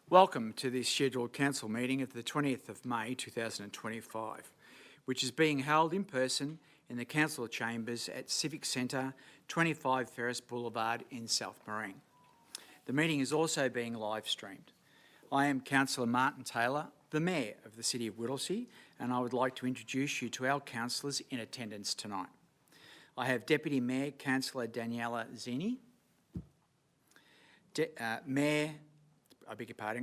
Welcome to this scheduled council meeting of the 20th of May 2025, which is being held in person in the council chambers at Civic Centre, 25 Ferris Boulevard in South Marine. The meeting is also being live streamed. I am Councillor Martin Taylor, the Mayor of the City of Whittlesea, and I would like to introduce you to our councillors in attendance tonight. I have Deputy Mayor Councillor Daniela Zini,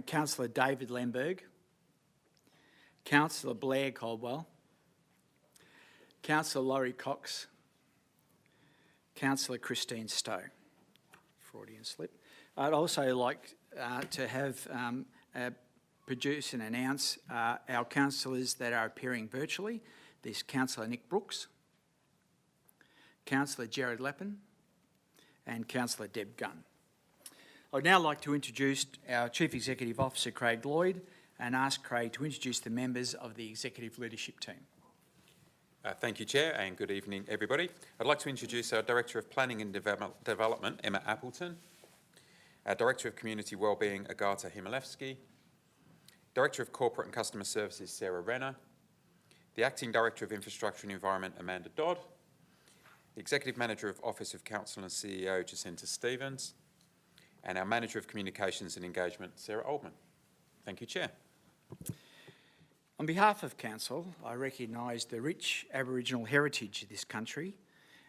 Councillor David Lemberg, Councillor Blair Caldwell, Councillor Laurie Cox, Councillor Christine Stowe. Freudian slip. I'd also like to have produce and announce our councillors that are appearing virtually. There's Councillor Nick Brooks, Councillor Jared Leppin, and Councillor Deb Gunn. I'd now like to introduce our Chief Executive Officer, Craig Lloyd, and ask Craig to introduce the members of the Executive Leadership Team. Thank you, Chair, and good evening, everybody. I'd like to introduce our Director of Planning and Development, Emma Appleton, our Director of Community Wellbeing, Agata Himalevsky, Director of Corporate and Customer Services, Sarah Renner, the Acting Director of Infrastructure and Environment, Amanda Dodd, the Executive Manager of Office of Council and CEO, Jacinta Stevens, and our Manager of Communications and Engagement, Sarah Oldman. Thank you, Chair. On behalf of Council, I recognise the rich Aboriginal heritage of this country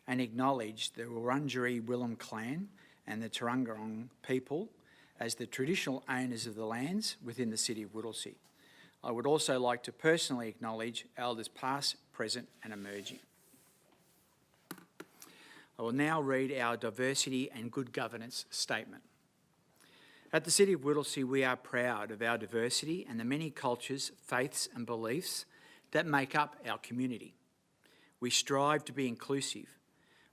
and acknowledge the Wurundjeri Willem clan and the Turungurung people as the traditional owners of the lands within the City of Whittlesea. I would also like to personally acknowledge elders past, present and emerging. I will now read our diversity and good governance statement. At the City of Whittlesea, we are proud of our diversity and the many cultures, faiths and beliefs that make up our community. We strive to be inclusive,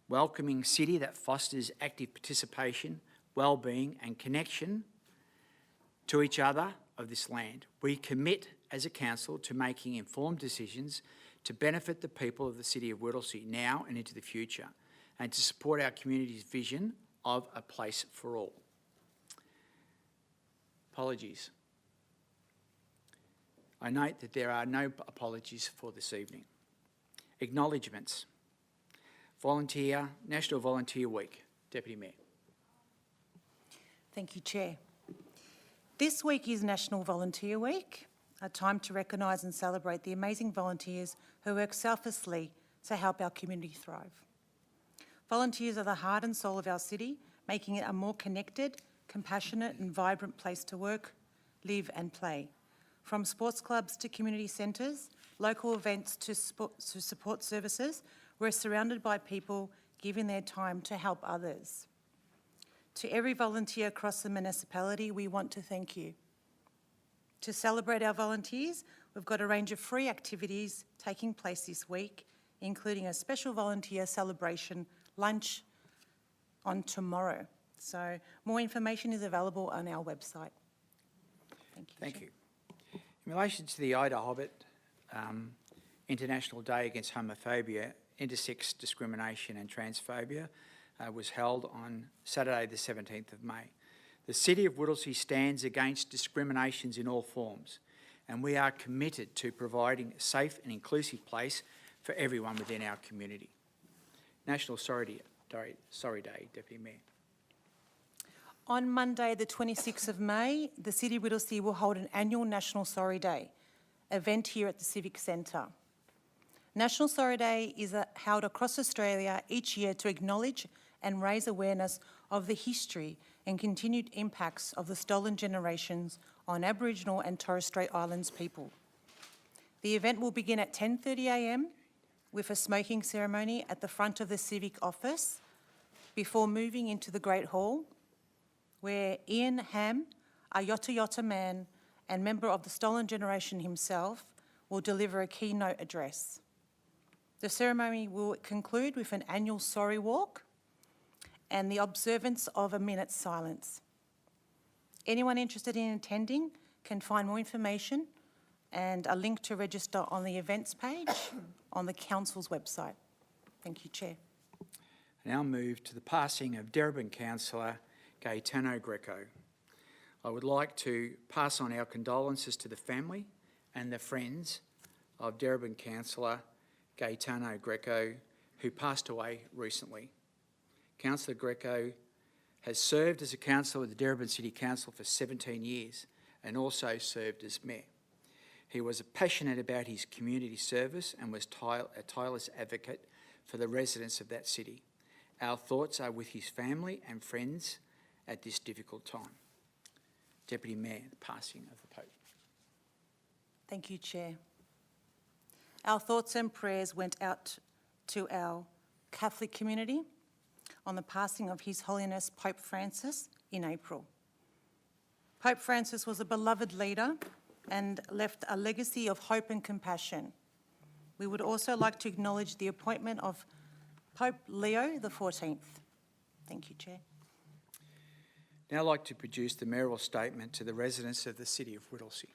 welcoming city that fosters active participation, well-being and connection to each other of this land. We commit as a council to making informed decisions to benefit the people of the City of Whittlesea now and into the future, and to support our community's vision of a place for all. Apologies. I note that there are no apologies for this evening. Acknowledgements. National Volunteer Week. Deputy Mayor. Thank you, Chair. This week is National Volunteer Week, a time to recognise and celebrate the amazing volunteers who work selflessly to help our community thrive. Volunteers are the heart and soul of our city, making it a more connected, compassionate and vibrant place to work, live and play. From sports clubs to community centres, local events to support services, we're surrounded by people giving their time to help others. To every volunteer across the municipality, we want to thank you. To celebrate our volunteers, we've got a range of free activities taking place this week, including a special volunteer celebration lunch on tomorrow. So more information is available on our website. Thank you. Thank you. In relation to the Ida Hobbit International Day Against Homophobia, Intersex Discrimination and Transphobia was held on Saturday the 17th of May. The City of Whittlesea stands against discriminations in all forms, and we are committed to providing a safe and inclusive place for everyone within our community. National Sorry Day, Deputy Mayor. On Monday, the 26th of May, the City of Whittlesea will hold an annual National Sorry Day event here at the Civic Centre. National Sorry Day is held across Australia each year to acknowledge and raise awareness of the history and continued impacts of the stolen generations on Aboriginal and Torres Strait Islands people. The event will begin at 10:30 a.m. with a smoking ceremony at the front of the Civic office before moving into the Great Hall, where Ian Ham, a Yotta Yotta man and member of the stolen generation himself, will deliver a keynote address. The ceremony will conclude with an annual sorry walk and the observance of a minute's silence. Anyone interested in attending can find more information and a link to register on the events page on the Council's website. Thank you, Chair. I now move to the passing of Darebin Councillor Gaetano Greco. I would like to pass on our condolences to the family and the friends of Darebin Councillor Gaetano Greco, who passed away recently. Councillor Greco has served as a councillor with the Darebin City Council for 17 years and also served as mayor. He was passionate about his community service and was a tireless advocate for the residents of that city. Our thoughts are with his family and friends at this difficult time. Deputy Mayor, the passing of the Pope. Thank you, Chair. Our thoughts and prayers went out to our Catholic community on the passing of His Holiness Pope Francis in April. Pope Francis was a beloved leader and left a legacy of hope and compassion. We would also like to acknowledge the appointment of Pope Leo XIV. Thank you, Chair. Now I'd like to produce the mayoral statement to the residents of the City of Whittlesea.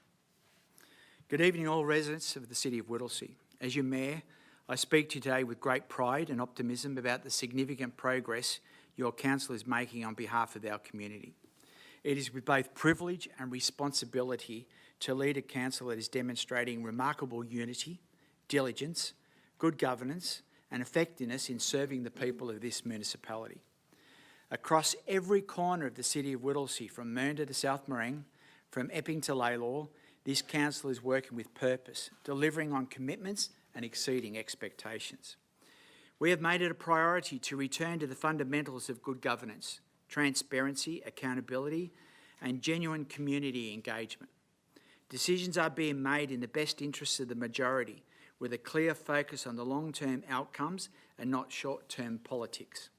Good evening, all residents of the City of Whittlesea. As your Mayor, I speak to you today with great pride and optimism about the significant progress your Council is making on behalf of our community. It is with both privilege and responsibility to lead a council that is demonstrating remarkable unity, diligence, good governance and effectiveness in serving the people of this municipality. Across every corner of the City of Whittlesea, from Mernda to South Morang, from Epping to Lalor, this council is working with purpose, delivering on commitments and exceeding expectations. We have made it a priority to return to the fundamentals of good governance, transparency, accountability and genuine community engagement. Decisions are being made in the best interests of the majority, with a clear focus on the long-term outcomes and not short-term politics.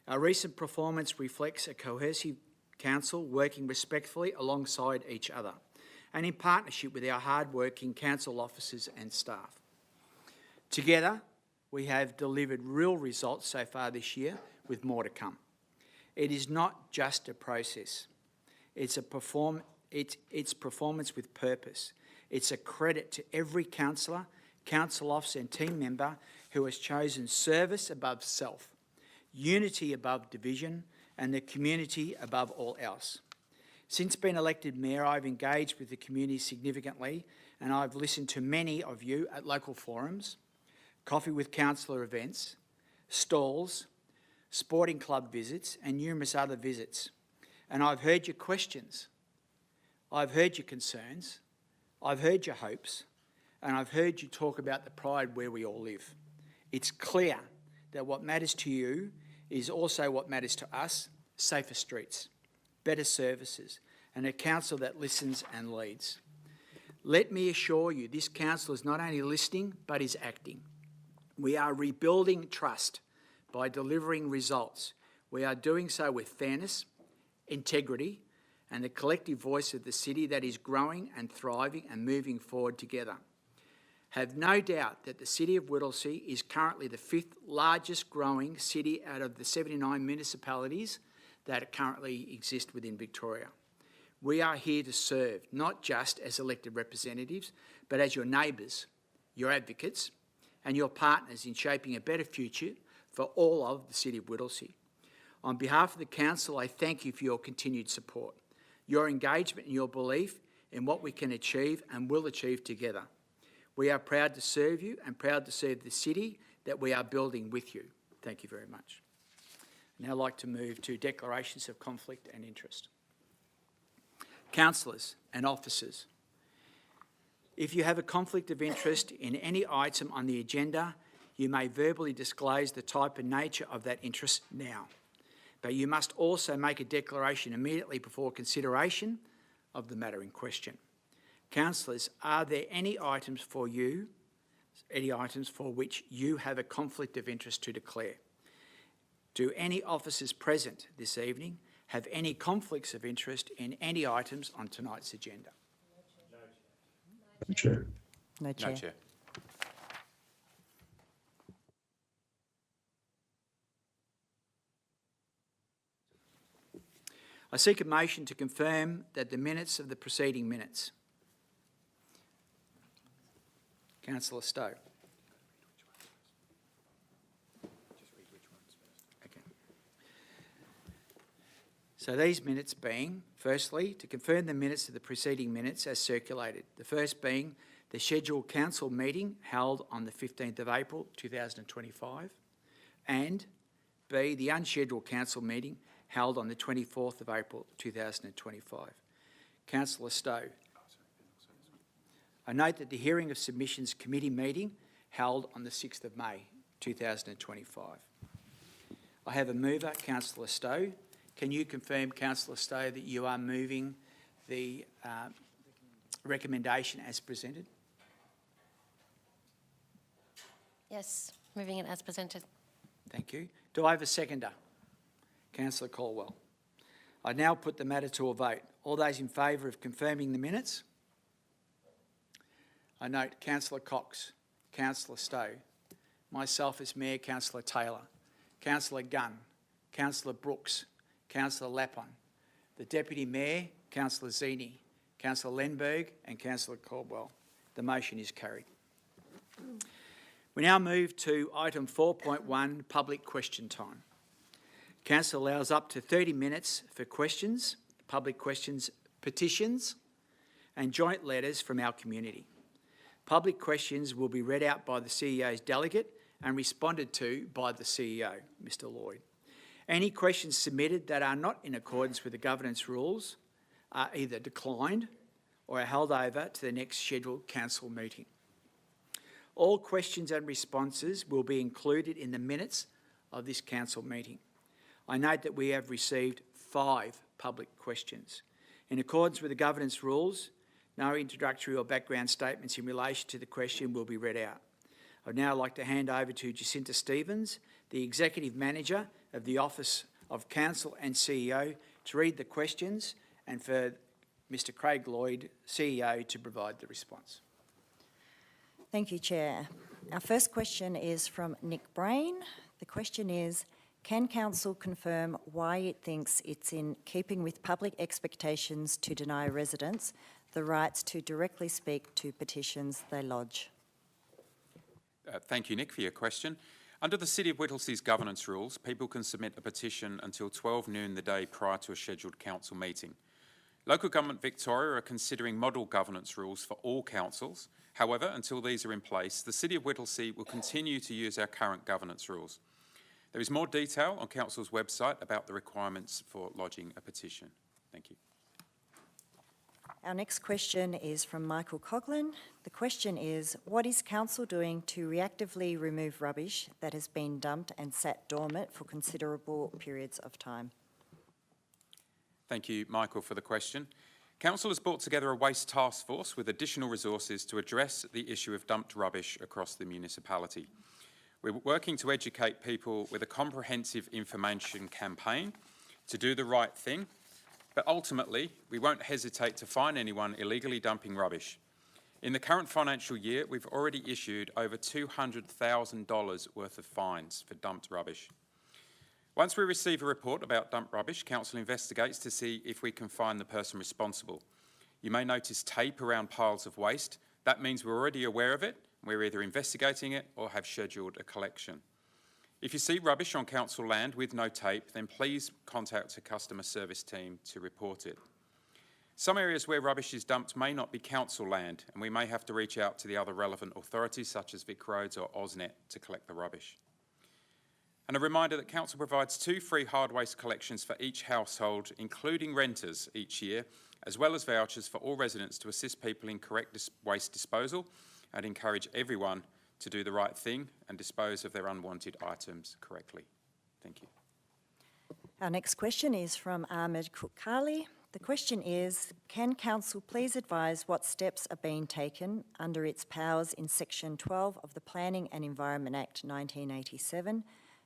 Our recent performance reflects a cohesive council working respectfully alongside each other and in partnership with our hard-working council officers and staff. Together, we have delivered real results so far this year, with more to come. It is not just a process. It's performance with purpose. It's a credit to every councillor, council officer and team member who has chosen service above self, unity above division and the community above all else. Since being elected Mayor, I've engaged with the community significantly and I've listened to many of you at local forums, coffee with councillor events, stalls, sporting club visits and numerous other visits. And I've heard your questions, I've heard your concerns, I've heard your hopes, and I've heard you talk about the pride where we all live. It's clear that what matters to you is also what matters to us: safer streets, better services, and a council that listens and leads. Let me assure you, this council is not only listening, but is acting. We are rebuilding trust by delivering results. We are doing so with fairness, integrity, and the collective voice of the city that is growing and thriving and moving forward together. Have no doubt that the City of Whittlesea is currently the 5th largest growing city out of the 79 municipalities that currently exist within Victoria. We are here to serve, not just as elected representatives, but as your neighbours, your advocates, and your partners in shaping a better future for all of the City of Whittlesea. On behalf of the Council, I thank you for your continued support, your engagement and your belief in what we can achieve and will achieve together. We are proud to serve you and proud to serve the city that we are building with you. Thank you very much. I'd now like to move to declarations of conflict and interest. Councillors and officers, if you have a conflict of interest in any item on the agenda, you may verbally disclose the type and nature of that interest now. But you must also make a declaration immediately before consideration of the matter in question. Councillors, are there any items for which you have a conflict of interest to declare? Do any officers present this evening have any conflicts of interest in any items on tonight's agenda? No, Chair. No, Chair. No, Chair. I seek a motion to confirm that the minutes of the preceding minutes. Councillor Stowe. Okay. So these minutes being, firstly, to confirm the minutes of the preceding minutes as circulated. The first being the scheduled council meeting held on the 15th of April 2025, and B, the unscheduled council meeting held on the 24th of April 2025. Councillor Stowe. I note that the hearing of submissions committee meeting held on the 6th of May 2025. I have a mover, Councillor Stowe. Can you confirm, Councillor Stowe, that you are moving the recommendation as presented? Yes, moving it as presented. Thank you. Do I have a seconder? Councillor Caldwell. I now put the matter to a vote. All those in favour of confirming the minutes? I note Councillor Cox, Councillor Stowe, myself as Mayor, Councillor Taylor, Councillor Gunn, Councillor Brooks, Councillor Lappon, the Deputy Mayor, Councillor Zini, Councillor Lenberg and Councillor Caldwell. The motion is carried. We now move to item 4.1, public question time. Council allows up to 30 minutes for questions, public questions, petitions and joint letters from our community. Public questions will be read out by the CEO's delegate and responded to by the CEO, Mr Lloyd. Any questions submitted that are not in accordance with the governance rules are either declined or are held over to the next scheduled council meeting. All questions and responses will be included in the minutes of this council meeting. I note that we have received 5 public questions. In accordance with the governance rules, no introductory or background statements in relation to the question will be read out. I'd now like to hand over to Jacinta Stevens, the Executive Manager of the Office of Council and CEO, to read the questions and for Mr Craig Lloyd, CEO, to provide the response. Thank you, Chair. Our first question is from Nick Brain. The question is, can Council confirm why it thinks it's in keeping with public expectations to deny residents the rights to directly speak to petitions they lodge? Thank you, Nick, for your question. Under the City of Whittlesea's governance rules, people can submit a petition until 12 noon the day prior to a scheduled council meeting. Local Government Victoria are considering model governance rules for all councils. However, until these are in place, the City of Whittlesea will continue to use our current governance rules. There is more detail on Council's website about the requirements for lodging a petition. Thank you. Our next question is from Michael Coughlin. The question is, what is Council doing to reactively remove rubbish that has been dumped and sat dormant for considerable periods of time? Thank you, Michael, for the question. Council has brought together a waste task force with additional resources to address the issue of dumped rubbish across the municipality. We're working to educate people with a comprehensive information campaign to do the right thing, but ultimately we won't hesitate to fine anyone illegally dumping rubbish. In the current financial year, we've already issued over $200,000 worth of fines for dumped rubbish. Once we receive a report about dumped rubbish, Council investigates to see if we can find the person responsible. You may notice tape around piles of waste. That means we're already aware of it. We're either investigating it or have scheduled a collection. If you see rubbish on council land with no tape, then please contact a customer service team to report it. Some areas where rubbish is dumped may not be council land, and we may have to reach out to the other relevant authorities such as Vic Roads or AusNet to collect the rubbish. And a reminder that Council provides 2 free hard waste collections for each household, including renters, each year, as well as vouchers for all residents to assist people in correct waste disposal and encourage everyone to do the right thing and dispose of their unwanted items correctly. Thank you. Our next question is from Ahmed Koukali. The question is, can Council please advise what steps are being taken under its powers in Section 12 of the Planning and Environment Act 1987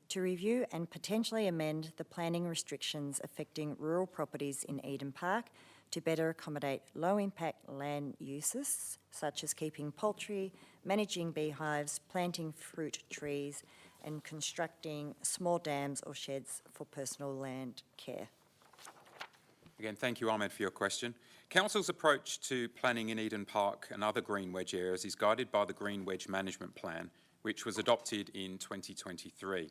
to review and potentially amend the planning restrictions affecting rural properties in Eden Park to better accommodate low-impact land uses, such as keeping poultry, managing beehives, planting fruit trees, and constructing small dams or sheds for personal land care? Again, thank you, Ahmed, for your question. Council's approach to planning in Eden Park and other green wedge areas is guided by the Green Wedge Management Plan, which was adopted in 2023.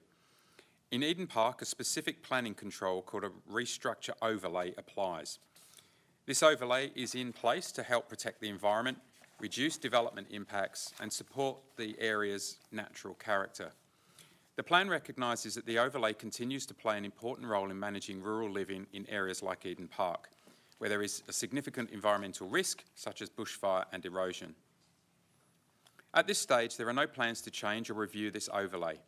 In Eden Park, a specific planning control called a restructure overlay applies. This overlay is in place to help protect the environment, reduce development impacts and support the area's natural character. The plan recognises that the overlay continues to play an important role in managing rural living in areas like Eden Park, where there is a significant environmental risk such as bushfire and erosion. At this stage, there are no plans to change or review this overlay.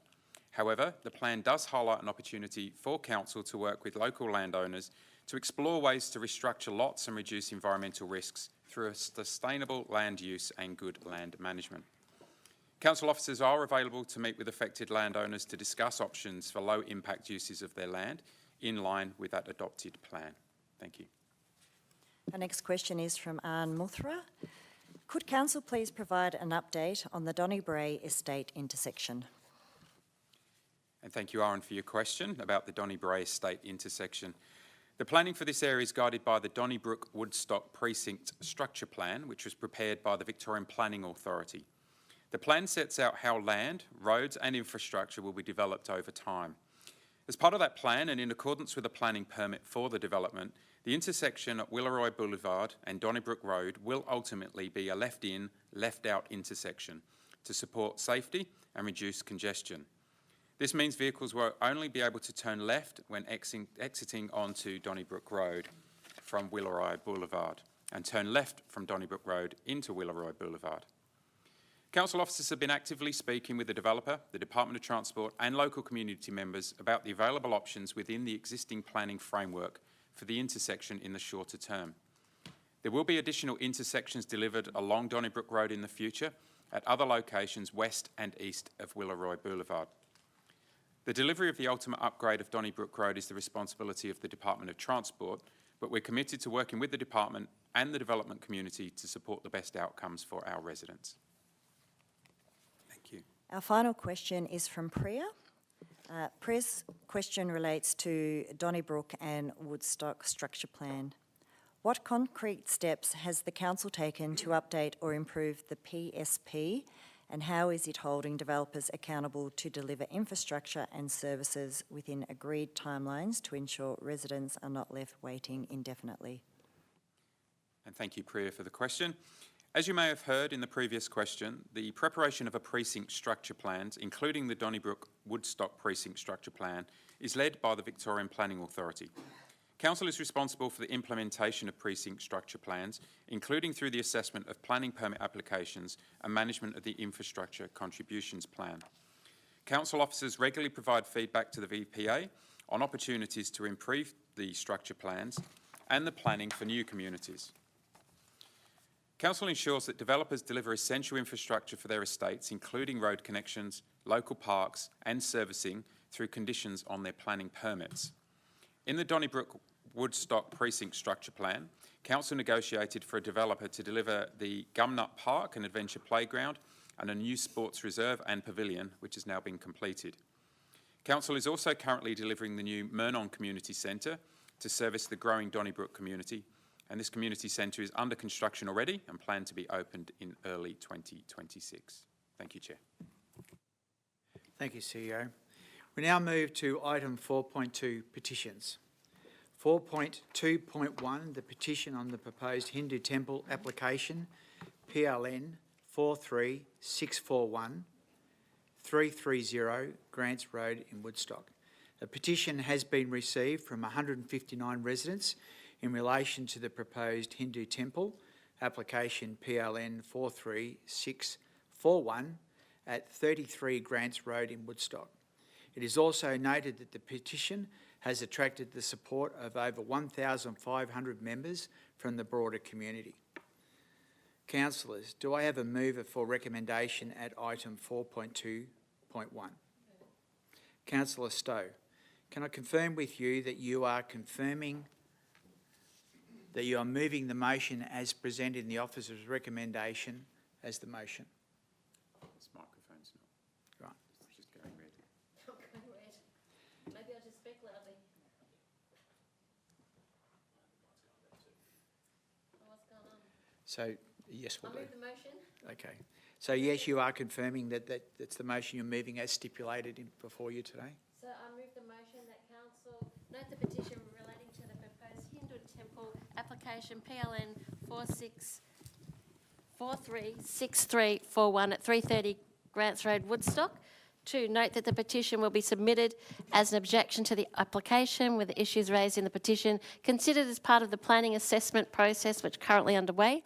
However, the plan does highlight an opportunity for Council to work with local landowners to explore ways to restructure lots and reduce environmental risks through a sustainable land use and good land management. Council officers are available to meet with affected landowners to discuss options for low impact uses of their land in line with that adopted plan. Thank you. Our next question is from Anne Muthra. Could Council please provide an update on the Donnybray Estate intersection? And thank you, Aaron, for your question about the Donnybray Estate intersection. The planning for this area is guided by the Donnybrook-Woodstock Precinct Structure Plan, which was prepared by the Victorian Planning Authority. The plan sets out how land, roads and infrastructure will be developed over time. As part of that plan, and in accordance with the planning permit for the development, the intersection at Willaroy Boulevard and Donnybrook Road will ultimately be a left-in, left-out intersection to support safety and reduce congestion. This means vehicles will only be able to turn left when exiting onto Donnybrook Road from Willaroy Boulevard and turn left from Donnybrook Road into Willaroy Boulevard. Council officers have been actively speaking with the developer, the Department of Transport and local community members about the available options within the existing planning framework for the intersection in the shorter term. There will be additional intersections delivered along Donnybrook Road in the future at other locations west and east of Willaroy Boulevard. The delivery of the ultimate upgrade of Donnybrook Road is the responsibility of the Department of Transport, but we're committed to working with the department and the development community to support the best outcomes for our residents. Thank you. Our final question is from Priya. Priya's question relates to Donnybrook and Woodstock Structure Plan. What concrete steps has the Council taken to update or improve the PSP, and how is it holding developers accountable to deliver infrastructure and services within agreed timelines to ensure residents are not left waiting indefinitely? And thank you, Priya, for the question. As you may have heard in the previous question, the preparation of a precinct structure plan, including the Donnybrook-Woodstock Precinct Structure Plan, is led by the Victorian Planning Authority. Council is responsible for the implementation of precinct structure plans, including through the assessment of planning permit applications and management of the infrastructure contributions plan. Council officers regularly provide feedback to the VPA on opportunities to improve the structure plans and the planning for new communities. Council ensures that developers deliver essential infrastructure for their estates, including road connections, local parks and servicing through conditions on their planning permits. In the Donnybrook-Woodstock Precinct Structure Plan, Council negotiated for a developer to deliver the Gumnut Park and Adventure Playground and a new sports reserve and pavilion, which has now been completed. Council is also currently delivering the new Murnon Community Centre to service the growing Donnybrook community, and this community centre is under construction already and planned to be opened in early 2026. Thank you, Chair. Thank you, CEO. We now move to item 4.2, petitions. 4.2.1, the petition on the proposed Hindu temple application, PLN 43641 330 Grants Road in Woodstock. A petition has been received from 159 residents in relation to the proposed Hindu temple application PLN 43641 at 33 Grants Road in Woodstock. It is also noted that the petition has attracted the support of over 1,500 members from the broader community. Councillors, do I have a mover for recommendation at item 4.2.1? Councillor Stowe, can I confirm with you that you are moving the motion as presented in the officer's recommendation as the motion? This microphone's not. Right. It's just going red. Maybe I'll just speak loudly. What's going on? So, yes, I we'll do. move the motion. Okay. So, yes, you are confirming that that's the motion you're moving as stipulated before you today? So I move the Note the petition relating to the proposed Hindu temple application PLN 436341 at 330 Grants Road, Woodstock. 2, note that the petition will be submitted as an objection to the application with the issues raised in the petition considered as part of the planning assessment process which is currently underway.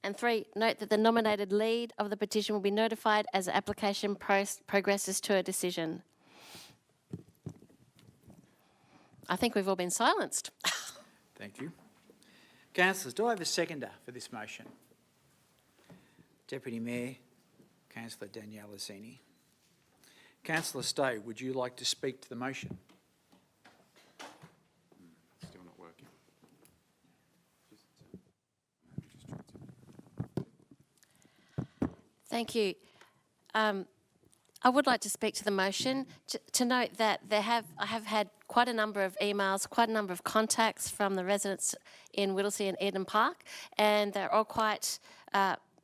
And 3, note that the nominated lead of the petition will be notified as the application progresses to a decision. I think we've all been silenced. Thank you. Councillors, do I have a seconder for this motion? Deputy Mayor, Councillor Danielle Azzini. Councillor Stowe, would you like to speak to the motion? Still not working. Thank you. I would like to speak to the motion to note that I have had quite a number of emails, quite a number of contacts from the residents in Whittlesea and Eden Park, and they're all quite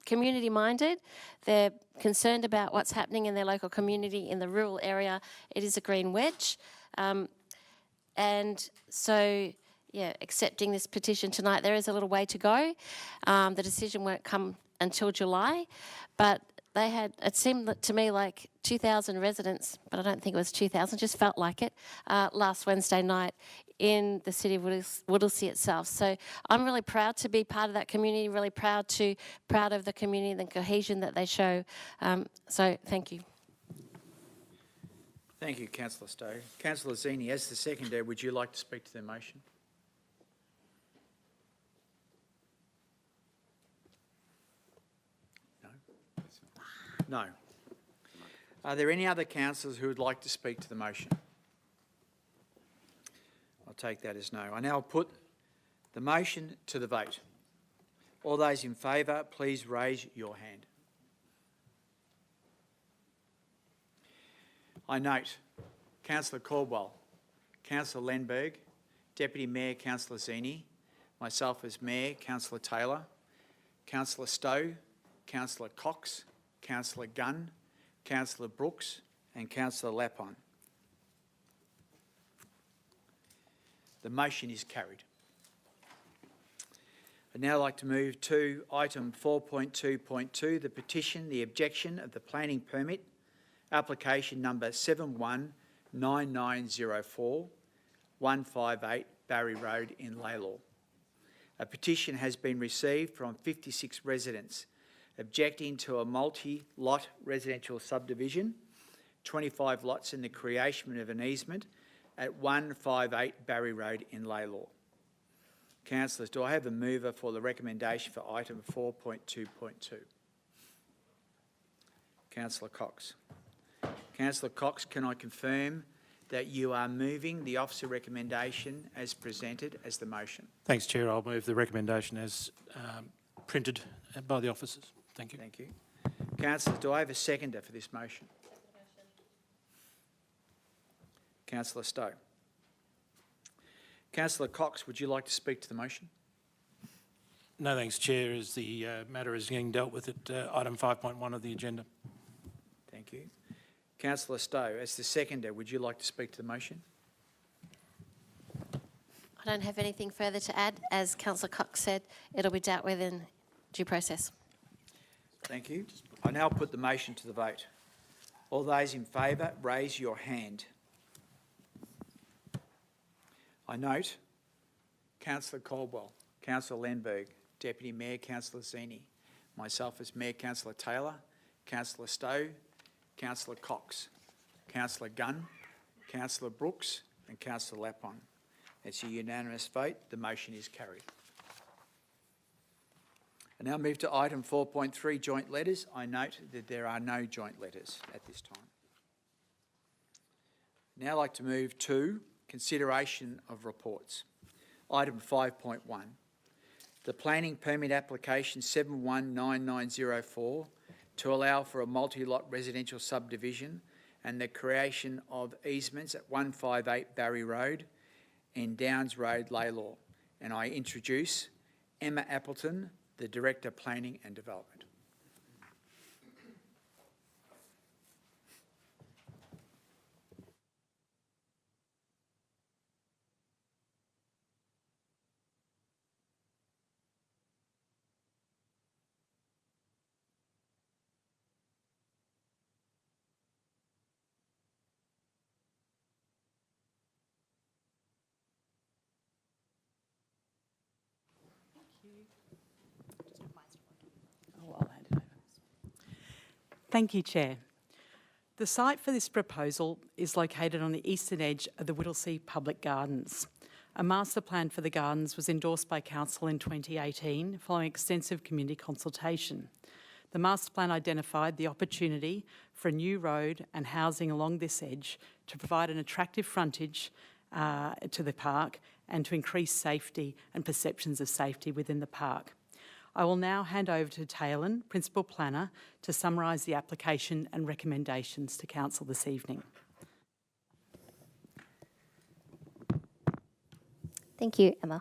community minded. They're concerned about what's happening in their local community in the rural area. It is a green wedge. And so, yeah, accepting this petition tonight, there is a little way to go. The decision won't come until July, but they had, it seemed to me like 2,000 residents, but I don't think it was 2,000, just felt like it, last Wednesday night in the city of Whittlesea itself. So I'm really proud to be part of that community, really proud of the community and the cohesion that they show. So thank you. Thank you, Councillor Stowe. Councillor Azzini, as the seconder, would you like to speak to the motion? No? No. Are there any other councillors who would like to speak to the motion? I'll take that as no. I now put the motion to the vote. All those in favour, please raise your hand. I note Councillor Caldwell, Councillor Lenberg, Deputy Mayor Councillor Azzini, myself as Mayor, Councillor Taylor, Councillor Stowe, Councillor Cox, Councillor Gunn, Councillor Brooks and Councillor Lapon. The motion is carried. I'd now like to move to item 4.2.2, the petition, the objection of the planning permit, application number 719904, 158 Barry Road in Laylaw. A petition has been received from 56 residents objecting to a multi-lot residential subdivision, 25 lots in the creation of an easement at 158 Barry Road in Laylaw. Councillors, do I have a mover for the recommendation for item 4.2.2? Councillor Cox. Councillor Cox, can I confirm that you are moving the officer recommendation as presented as the motion? Thanks, Chair. I'll move the recommendation as printed by the officers. Thank you. Thank you. Councillors, do I have a seconder for this motion? Councillor Stowe. Councillor Cox, would you like to speak to the motion? No thanks, Chair, as the matter is getting dealt with at item 5.1 of the agenda. Thank you. Councillor Stowe, as the seconder, would you like to speak to the motion? I don't have anything further to add. As Councillor Cox said, it'll be dealt with in due process. Thank you. I now put the motion to the vote. All those in favour, raise your hand. I note Councillor Caldwell, Councillor Lenberg, Deputy Mayor Councillor Azzini, myself as Mayor Councillor Taylor, Councillor Stowe, Councillor Cox, Councillor Gunn, Councillor Brooks and Councillor Lapon. It's a unanimous vote. The motion is carried. I now move to item 4.3, joint letters. I note that there are no joint letters at this time. Now I'd like to move to consideration of reports. Item 5.1, the planning permit application 719904 to allow for a multi-lot residential subdivision and the creation of easements at 158 Barry Road and Downs Road, Laylaw. And I introduce Emma Appleton, the Director, Planning and Development. I'll hand it over. Thank you, Chair. The site for this proposal is located on the eastern edge of the Whittlesea Public Gardens. A master plan for the gardens was endorsed by Council in 2018 following extensive community consultation. The master plan identified the opportunity for a new road and housing along this edge to provide an attractive frontage to the park and to increase safety and perceptions of safety within the park. I will now hand over to Taylor, Principal Planner, to summarise the application and recommendations to Council this evening. Thank you, Emma.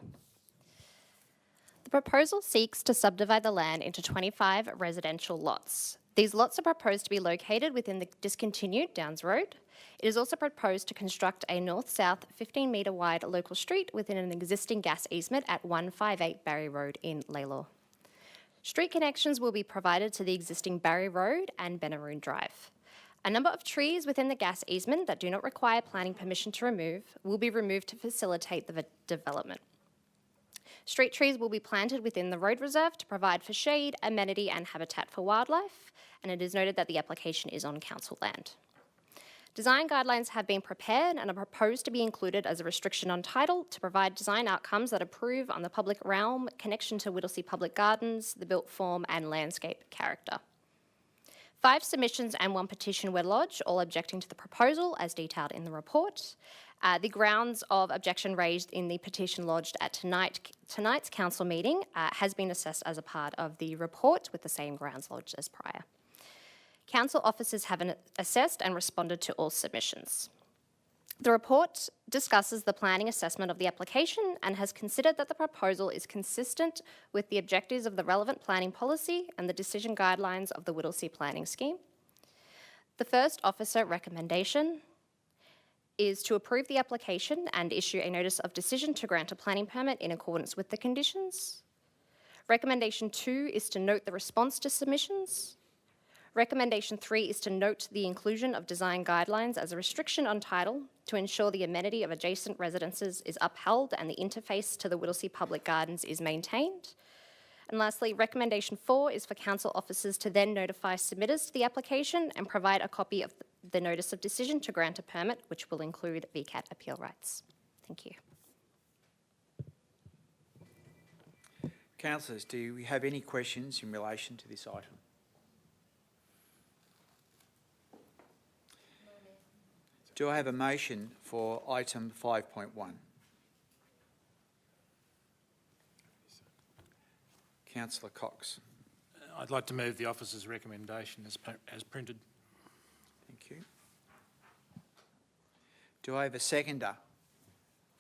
The proposal seeks to subdivide the land into 25 residential lots. These lots are proposed to be located within the discontinued Downs Road. It is also proposed to construct a north-south 15-metre wide local street within an existing gas easement at 158 Barry Road in Lalor. Street connections will be provided to the existing Barry Road and Benaroon Drive. A number of trees within the gas easement that do not require planning permission to remove will be removed to facilitate the development. Street trees will be planted within the road reserve to provide for shade, amenity and habitat for wildlife, and it is noted that the application is on council land. Design guidelines have been prepared and are proposed to be included as a restriction on title to provide design outcomes that improve on the public realm, connection to Whittlesea Public Gardens, the built form and landscape character. 5 submissions and 1 petition were lodged, all objecting to the proposal as detailed in the report. The grounds of objection raised in the petition lodged at tonight's council meeting has been assessed as a part of the report with the same grounds lodged as prior. Council officers have assessed and responded to all submissions. The report discusses the planning assessment of the application and has considered that the proposal is consistent with the objectives of the relevant planning policy and the decision guidelines of the Whittlesea Planning Scheme. The first officer recommendation is to approve the application and issue a notice of decision to grant a planning permit in accordance with the conditions. Recommendation 2 is to note the response to submissions. Recommendation 3 is to note the inclusion of design guidelines as a restriction on title to ensure the amenity of adjacent residences is upheld and the interface to the Whittlesea Public Gardens is maintained. And lastly, recommendation 4 is for council officers to then notify submitters to the application and provide a copy of the notice of decision to grant a permit, which will include VCAT appeal rights. Thank you. Councillors, do you have any questions in relation to this item? Do I have a motion for item 5.1? Councillor Cox. I'd like to move the officer's recommendation as printed. Thank you. Do I have a seconder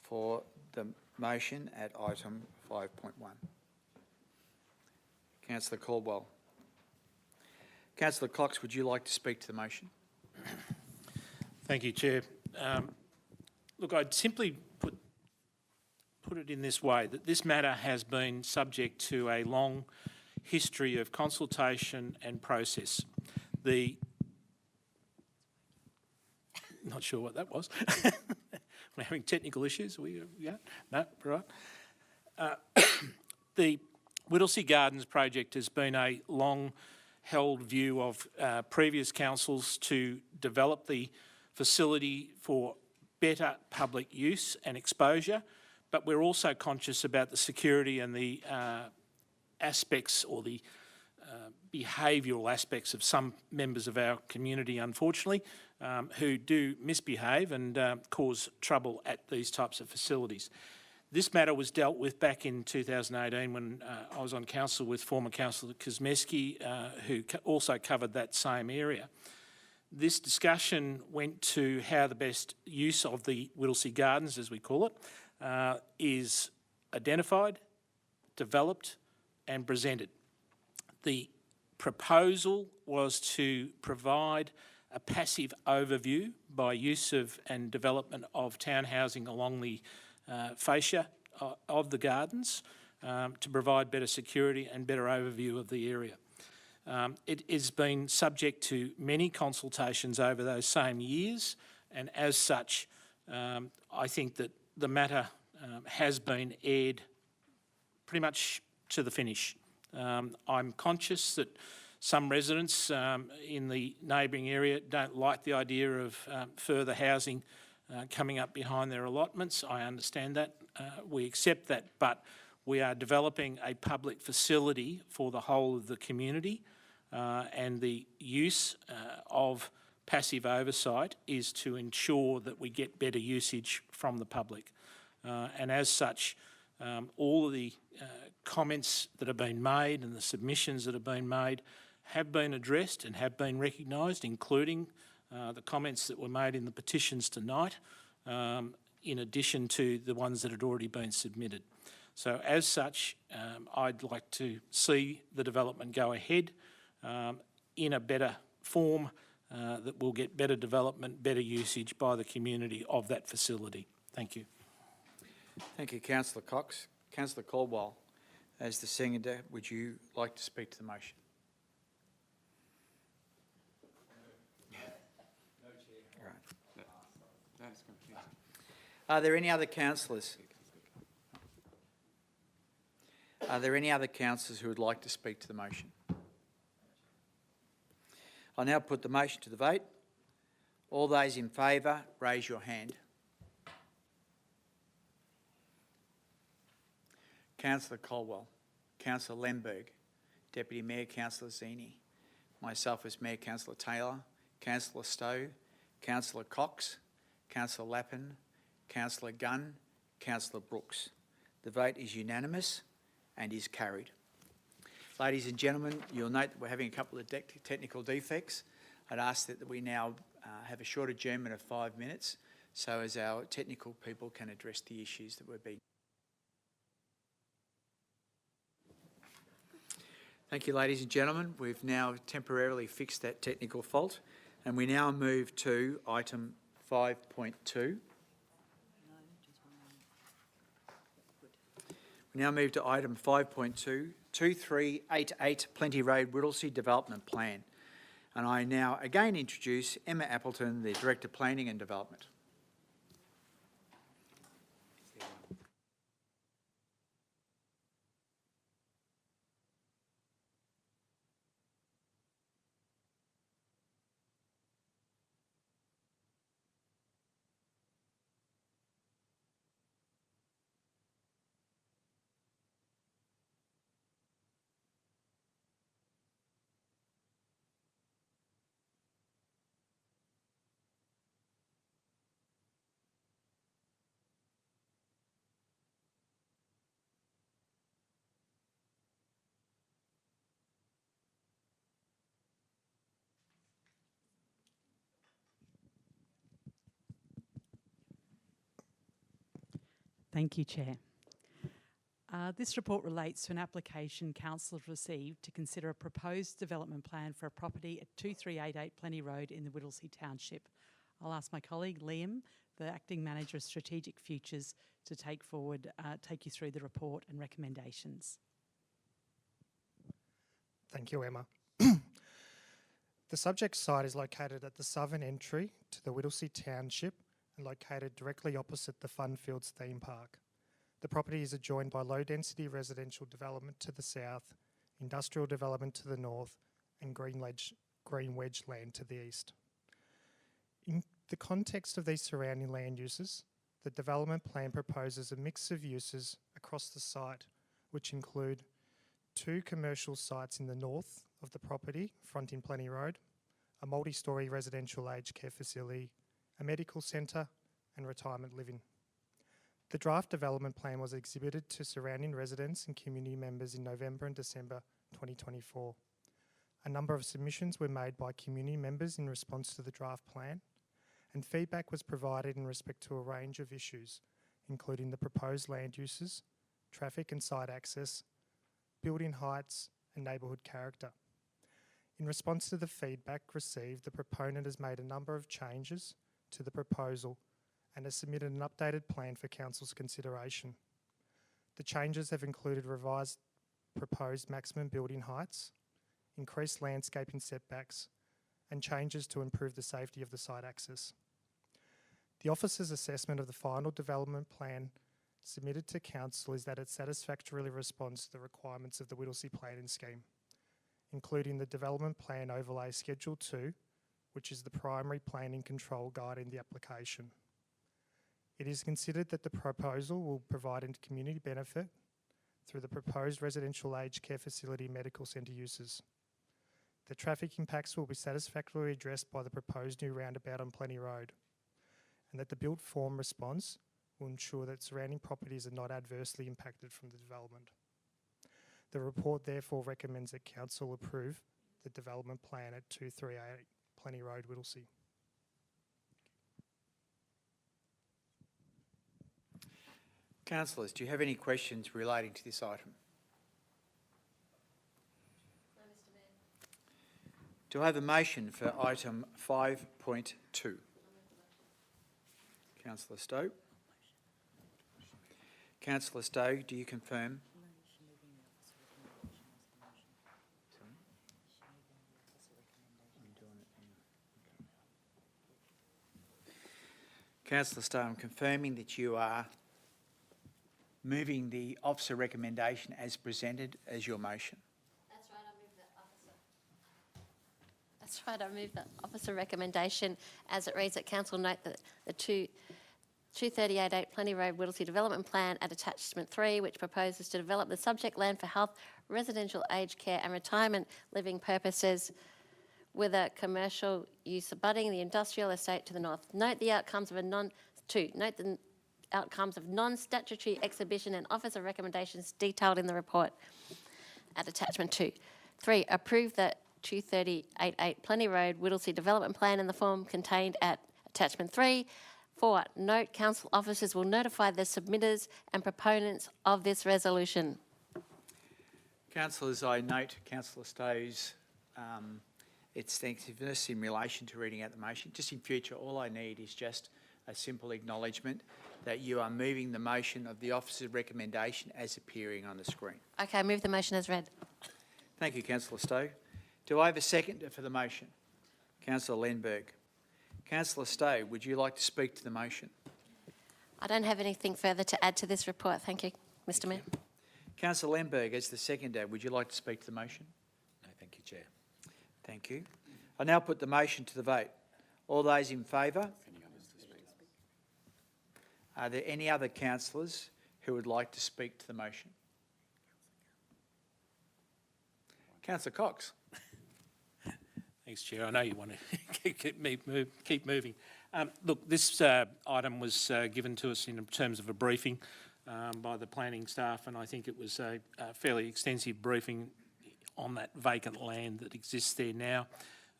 for the motion at item 5.1? Councillor Caldwell. Councillor Cox, would you like to speak to the motion? Thank you, Chair. Look, I'd simply put it in this way, that this matter has been subject to a long history of consultation and process. Not sure what that was. We're having technical issues. No, right. The Whittlesea Gardens project has been a long-held view of previous councils to develop the facility for better public use and exposure, but we're also conscious about the security and the aspects or the behavioural aspects of some members of our community, unfortunately, who do misbehave and cause trouble at these types of facilities. This matter was dealt with back in 2018 when I was on council with former councillor Kosmeski, who also covered that same area. This discussion went to how the best use of the Whittlesea Gardens, as we call it, is identified, developed and presented. The proposal was to provide a passive overview by use of and development of townhousing along the fascia of the gardens to provide better security and better overview of the area. It has been subject to many consultations over those same years, and as such, I think that the matter has been aired pretty much to the finish. I'm conscious that some residents in the neighbouring area don't like the idea of further housing coming up behind their allotments. I understand that. We accept that, but we are developing a public facility for the whole of the community, and the use of passive oversight is to ensure that we get better usage from the public. And as such, all of the comments that have been made and the submissions that have been made have been addressed and have been recognised, including the comments that were made in the petitions tonight, in addition to the ones that had already been submitted. So as such, I'd like to see the development go ahead in a better form that will get better development, better usage by the community of that facility. Thank you. Thank you, Councillor Cox. Councillor Caldwell, as the seconder, would you like to speak to the motion? Are there any other councillors? Are there any other councillors who would like to speak to the motion? I'll now put the motion to the vote. All those in favour, raise your hand. Councillor Caldwell, Councillor Lemberg, Deputy Mayor Councillor Zini, myself as Mayor Councillor Taylor, Councillor Stowe, Councillor Cox, Councillor Lappin, Councillor Gunn, Councillor Brooks. The vote is unanimous and is carried. Ladies and gentlemen, you'll note that we're having a couple of technical defects. I'd ask that we now have a short adjournment of 5 minutes so as our technical people can address the issues that we're being. Thank you, ladies and gentlemen. We've now temporarily fixed that technical fault, and we now move to item 5.2. We now move to item 5.2, 2388 Plenty Road, Whittlesea Development Plan. And I now again introduce Emma Appleton, the Director of Planning and Development. Thank you, Chair. This report relates to an application council has received to consider a proposed development plan for a property at 2388 Plenty Road in the Whittlesea Township. I'll ask my colleague Liam, the Acting Manager of Strategic Futures, to take you through the report and recommendations. Thank you, Emma. The subject site is located at the southern entry to the Whittlesea Township and located directly opposite the Funfields theme park. The property is adjoined by low-density residential development to the south, industrial development to the north, and green wedge land to the east. In the context of these surrounding land uses, the development plan proposes a mix of uses across the site, which include 2 commercial sites in the north of the property, fronting Plenty Road, a multi-storey residential aged care facility, a medical centre and retirement living. The draft development plan was exhibited to surrounding residents and community members in November and December 2024. A number of submissions were made by community members in response to the draft plan, and feedback was provided in respect to a range of issues, including the proposed land uses, traffic and site access, building heights and neighbourhood character. In response to the feedback received, the proponent has made a number of changes to the proposal and has submitted an updated plan for Council's consideration. The changes have included revised proposed maximum building heights, increased landscaping setbacks, and changes to improve the safety of the site access. The Office's assessment of the final development plan submitted to Council is that it satisfactorily responds to the requirements of the Whittlesea Planning Scheme, including the Development Plan Overlay Schedule 2, which is the primary planning control guiding the application. It is considered that the proposal will provide a community benefit through the proposed residential aged care facility medical centre uses. The traffic impacts will be satisfactorily addressed by the proposed new roundabout on Plenty Road, and that the built form response will ensure that surrounding properties are not adversely impacted from the development. The report therefore recommends that Council approve the development plan at 238 Plenty Road, Whittlesea. Councillors, do you have any questions relating to this item? No, Mr. Mayor. Do I have a motion for item 5.2? Councillor Stowe. Councillor Stowe, do you confirm? Councillor Stowe, I'm confirming that you are moving the officer recommendation as presented as your motion. That's right, I move the officer. That's right, I move the officer recommendation as it reads at council note that the 238 Plenty Road Whittlesea Development Plan at Attachment 3, which proposes to develop the subject land for health, residential aged care and retirement living purposes with a commercial use abutting the industrial estate to the north. Note the outcomes of non-statutory exhibition and officer recommendations detailed in the report at attachment 2. 3, approve the 238 Plenty Road Whittlesea Development Plan in the form contained at attachment 3. 4, note council officers will notify the submitters and proponents of this resolution. Councillors, I note Councillor Stowe's extensiveness in relation to reading out the motion. Just in future, all I need is just a simple acknowledgement that you are moving the motion of the officer's recommendation as appearing on the screen. Okay, I move the motion as read. Thank you, Councillor Stowe. Do I have a seconder for the motion? Councillor Lenberg. Councillor Stowe, would you like to speak to the motion? I don't have anything further to add to this report. Thank you, Mr. Mayor. Councillor Lenberg, as the seconder, would you like to speak to the motion? No, thank you, Chair. Thank you. I now put the motion to the vote. All those in favour? Are there any other councillors who would like to speak to the motion? Councillor Cox. Thanks, Chair. I know you want to keep moving. Look, this item was given to us in terms of a briefing by the planning staff, and I think it was a fairly extensive briefing on that vacant land that exists there now.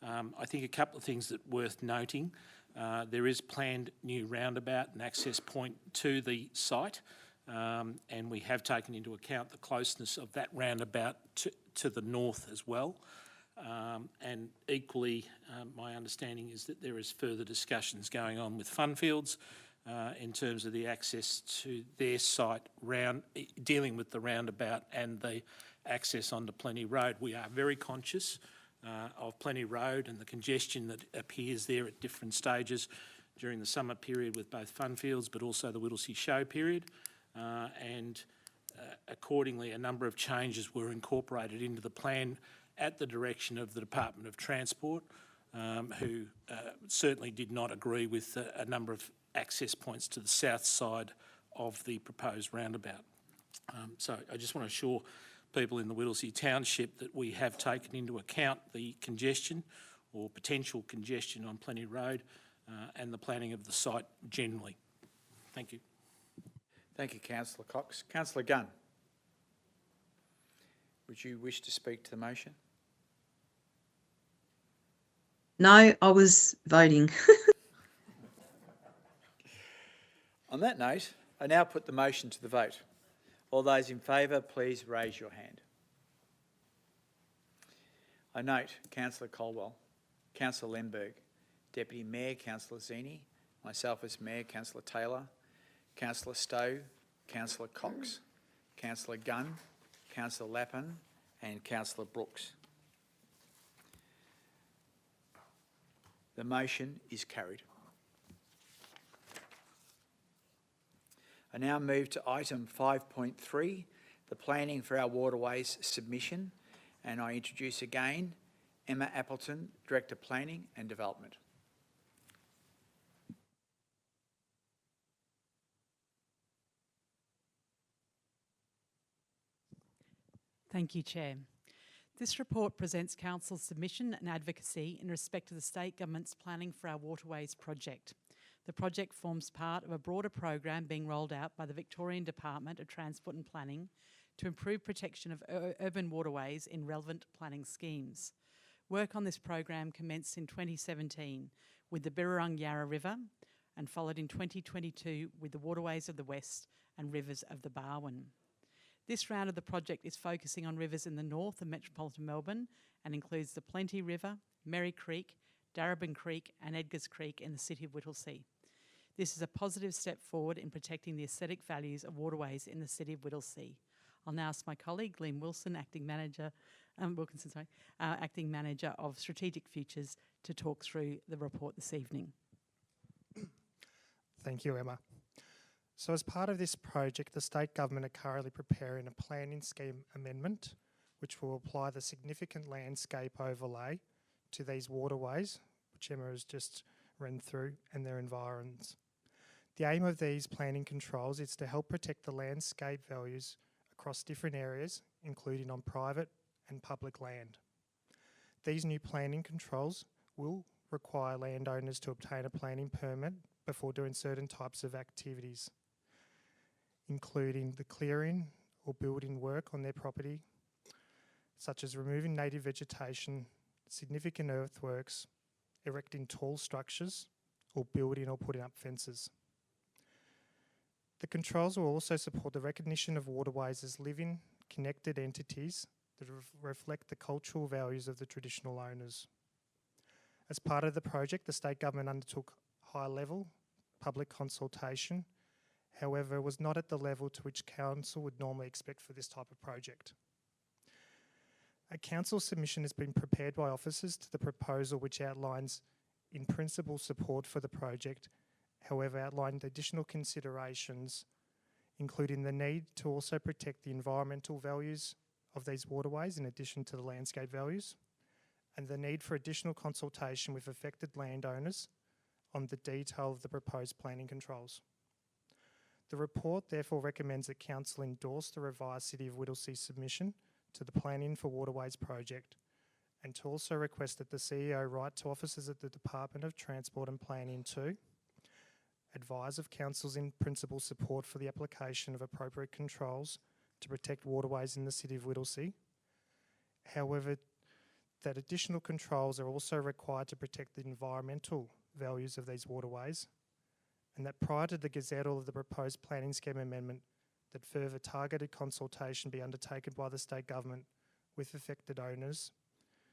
I think a couple of things that are worth noting. There is planned new roundabout and access point to the site, and we have taken into account the closeness of that roundabout to the north as well. And equally, my understanding is that there is further discussions going on with Funfields in terms of the access to their site, dealing with the roundabout and the access onto Plenty Road. We are very conscious of Plenty Road and the congestion that appears there at different stages during the summer period with both Funfields but also the Whittlesea Show period. Accordingly, a number of changes were incorporated into the plan at the direction of the Department of Transport, who certainly did not agree with a number of access points to the south side of the proposed roundabout. So I just want to assure people in the Whittlesea Township that we have taken into account the congestion or potential congestion on Plenty Road and the planning of the site generally. Thank you. Thank you, Councillor Cox. Councillor Gunn, would you wish to speak to the motion? No, I was voting. On that note, I now put the motion to the vote. All those in favour, please raise your hand. I note Councillor Colwell, Councillor Lenberg, Deputy Mayor Councillor Zini, myself as Mayor Councillor Taylor, Councillor Stowe, Councillor Cox, Councillor Gunn, Councillor Lappin and Councillor Brooks. The motion is carried. I now move to item 5.3, the planning for our waterways submission, and I introduce again Emma Appleton, Director Planning and Development. Thank you, Chair. This report presents Council's submission and advocacy in respect to the State Government's planning for our Waterways project. The project forms part of a broader program being rolled out by the Victorian Department of Transport and Planning to improve protection of urban waterways in relevant planning schemes. Work on this program commenced in 2017 with the Birrarung Yarra River and followed in 2022 with the Waterways of the West and rivers of the Barwon. This round of the project is focusing on rivers in the north of metropolitan Melbourne and includes the Plenty River, Merry Creek, Darebin Creek and Edgars Creek in the city of Whittlesea. This is a positive step forward in protecting the aesthetic values of waterways in the city of Whittlesea. I'll now ask my colleague, Liam Wilson, Acting Manager of Strategic Futures, to talk through the report this evening. Thank you, Emma. So as part of this project, the State Government are currently preparing a planning scheme amendment which will apply the significant landscape overlay to these waterways, which Emma has just run through, and their environs. The aim of these planning controls is to help protect the landscape values across different areas, including on private and public land. These new planning controls will require landowners to obtain a planning permit before doing certain types of activities, including the clearing or building work on their property, such as removing native vegetation, significant earthworks, erecting tall structures, or building or putting up fences. The controls will also support the recognition of waterways as living, connected entities that reflect the cultural values of the traditional owners. As part of the project, the State Government undertook high-level public consultation. However, it was not at the level to which Council would normally expect for this type of project. A Council submission has been prepared by officers to the proposal, which outlines in principle support for the project, however outlined additional considerations, including the need to also protect the environmental values of these waterways in addition to the landscape values, and the need for additional consultation with affected landowners on the detail of the proposed planning controls. The report therefore recommends that Council endorse the revised City of Whittlesea submission to the Planning for Waterways project, and to also request that the CEO write to officers at the Department of Transport and Planning to advise of Council's in principle support for the application of appropriate controls to protect waterways in the City of Whittlesea. However, that additional controls are also required to protect the environmental values of these waterways, and that prior to the gazettal of the proposed planning scheme amendment, that further targeted consultation be undertaken by the State Government with affected owners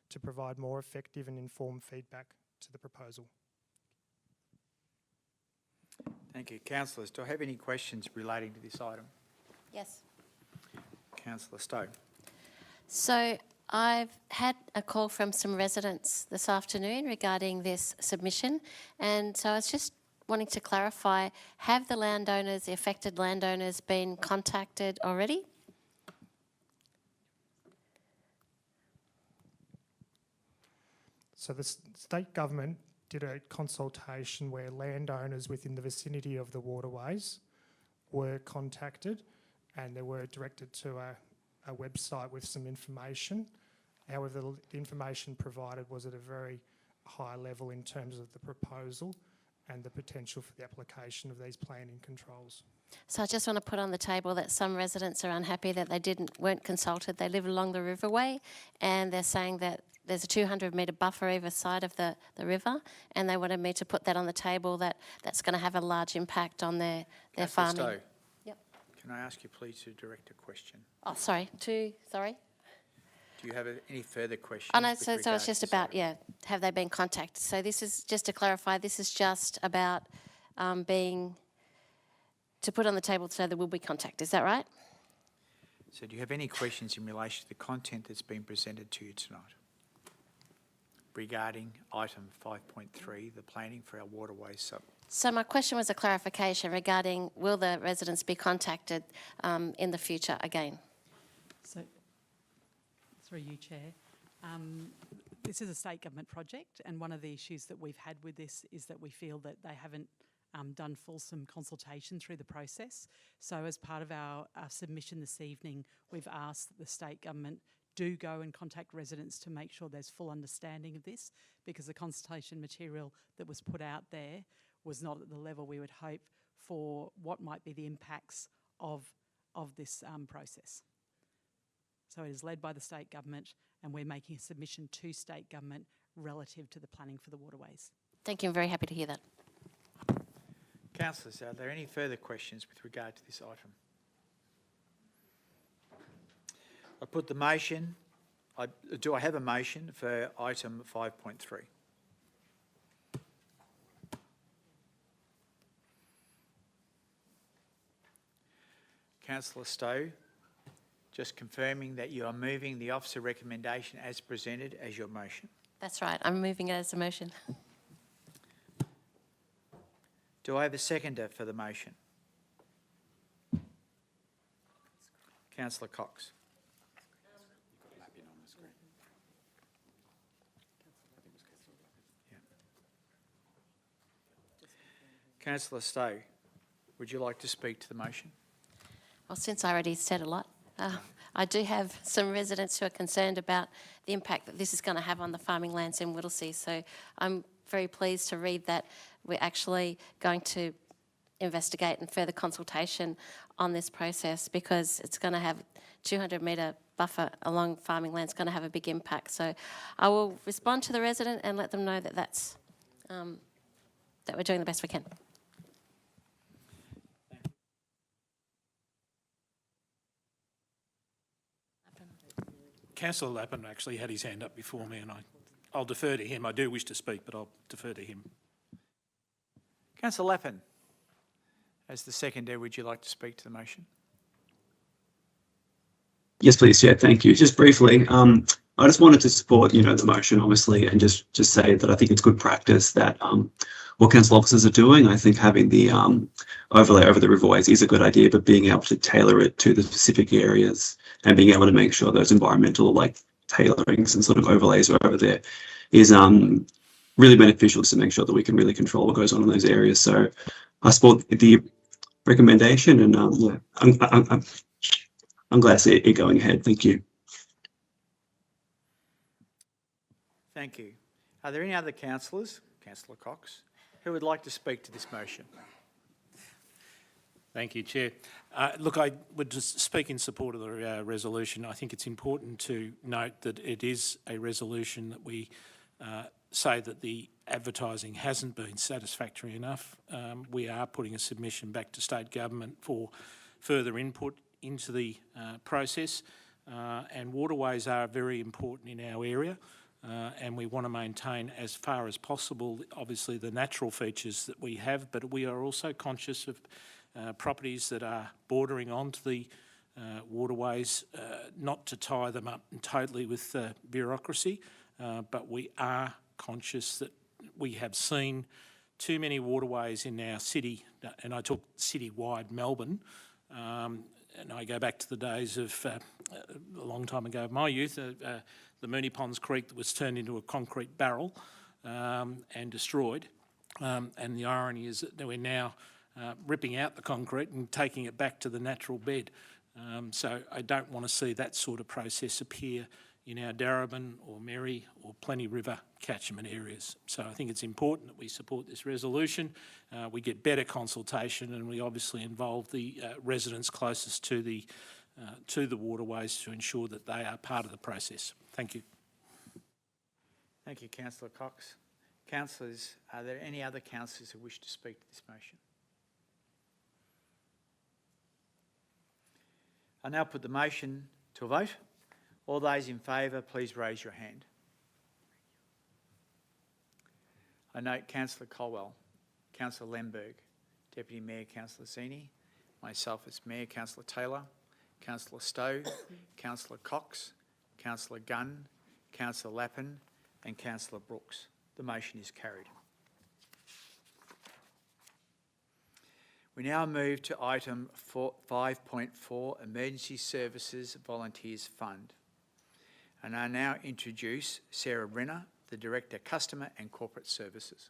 to provide more effective and informed feedback to the proposal. Thank you. Councillors, do I have any questions relating to this item? Yes. Councillor Stowe. So I've had a call from some residents this afternoon regarding this submission, and so I was just wanting to clarify, have the landowners, the affected landowners, been contacted already? So the State Government did a consultation where landowners within the vicinity of the waterways were contacted, and they were directed to a website with some information. However, the information provided was at a very high level in terms of the proposal and the potential for the application of these planning controls. So I just want to put on the table that some residents are unhappy that they weren't consulted. They live along the riverway, and they're saying that there's a 200-metre buffer either side of the river, and they wanted me to put that on the table, that's going to have a large impact on their farming. Stowe, Yep. can I ask you please to direct a question? Oh, sorry. Sorry. Do you have any further questions? Oh, no, with so it's regard just to this about, item? have they been contacted? So this is, just to clarify, this is just about to put on the table so there will be contact. Is that right? So do you have any questions in relation to the content that's been presented to you tonight regarding item 5.3, the planning for our waterways So my question was a clarification regarding will the residents be contacted in the future again? So, through you, Chair. This is a state government project, and one of the issues that we've had with this is that we feel that they haven't done fulsome consultation through the process. So as part of our submission this evening, we've asked that the state government do go and contact residents to make sure there's full understanding of this, because the consultation material that was put out there was not at the level we would hope for what might be the impacts of this process. So it is led by the state government, and we're making a submission to state government relative to the planning for the waterways. Thank you, I'm very happy to hear that. Councillors, are there any further questions with regard to this item? I put the motion. Do I have a motion for item 5.3? Councillor Stowe, just confirming that you are moving the officer recommendation as presented as your motion. That's right, I'm moving it as a motion. Do I have a seconder for the motion? Councillor Cox. Yeah. Councillor Stowe, would you like to speak to the motion? Well, since I already said a lot, I do have some residents who are concerned about the impact that this is going to have on the farming lands in Whittlesea. So I'm very pleased to read that we're actually going to investigate and further consultation on this process, because it's going to have 200-metre buffer along farming land. It's going to have a big impact. So I will respond to the resident and let them know that that's that we're doing the best we can. Councillor Lappin actually had his hand up before me, and I'll defer to him. I do wish to speak, but I'll defer to him. Councillor Lappin, as the seconder, would you like to speak to the motion? Yes, please. Yeah, thank you. Just briefly, I just wanted to support, the motion, obviously, and just say that I think it's good practice that what council officers are doing. I think having the overlay over the riverways is a good idea, but being able to tailor it to the specific areas and being able to make sure those environmental tailorings and sort of overlays are over there is really beneficial to make sure that we can really control what goes on in those areas. So I support the recommendation, and I'm glad to see it going ahead. Thank you. Thank you. Are there any other councillors, Councillor Cox, who would like to speak to this motion? Thank you, Chair. Look, I would just speak in support of the resolution. I think it's important to note that it is a resolution that we say that the advertising hasn't been satisfactory enough. We are putting a submission back to state government for further input into the process, and waterways are very important in our area. And we want to maintain as far as possible, obviously, the natural features that we have, but we are also conscious of properties that are bordering onto the waterways, not to tie them up totally with bureaucracy, but we are conscious that we have seen too many waterways in our city, and I took citywide Melbourne, and I go back to the days of a long time ago of my youth, the Moonee Ponds Creek that was turned into a concrete barrel and destroyed. And the irony is that we're now ripping out the concrete and taking it back to the natural bed. So I don't want to see that sort of process appear in our Darebin or Merri or Plenty River catchment areas. So I think it's important that we support this resolution. We get better consultation, and we obviously involve the residents closest to the waterways to ensure that they are part of the process. Thank you. Thank you, Councillor Cox. Councillors, are there any other councillors who wish to speak to this motion? I now put the motion to a vote. All those in favour, please raise your hand. I note Councillor Colwell, Councillor Lemberg, Deputy Mayor Councillor Zini, myself as Mayor Councillor Taylor, Councillor Stowe, Councillor Cox, Councillor Gunn, Councillor Lappin and Councillor Brooks. The motion is carried. We now move to item 5.4, Emergency Services Volunteers Fund. And I now introduce Sarah Brenner, the Director, Customer and Corporate Services.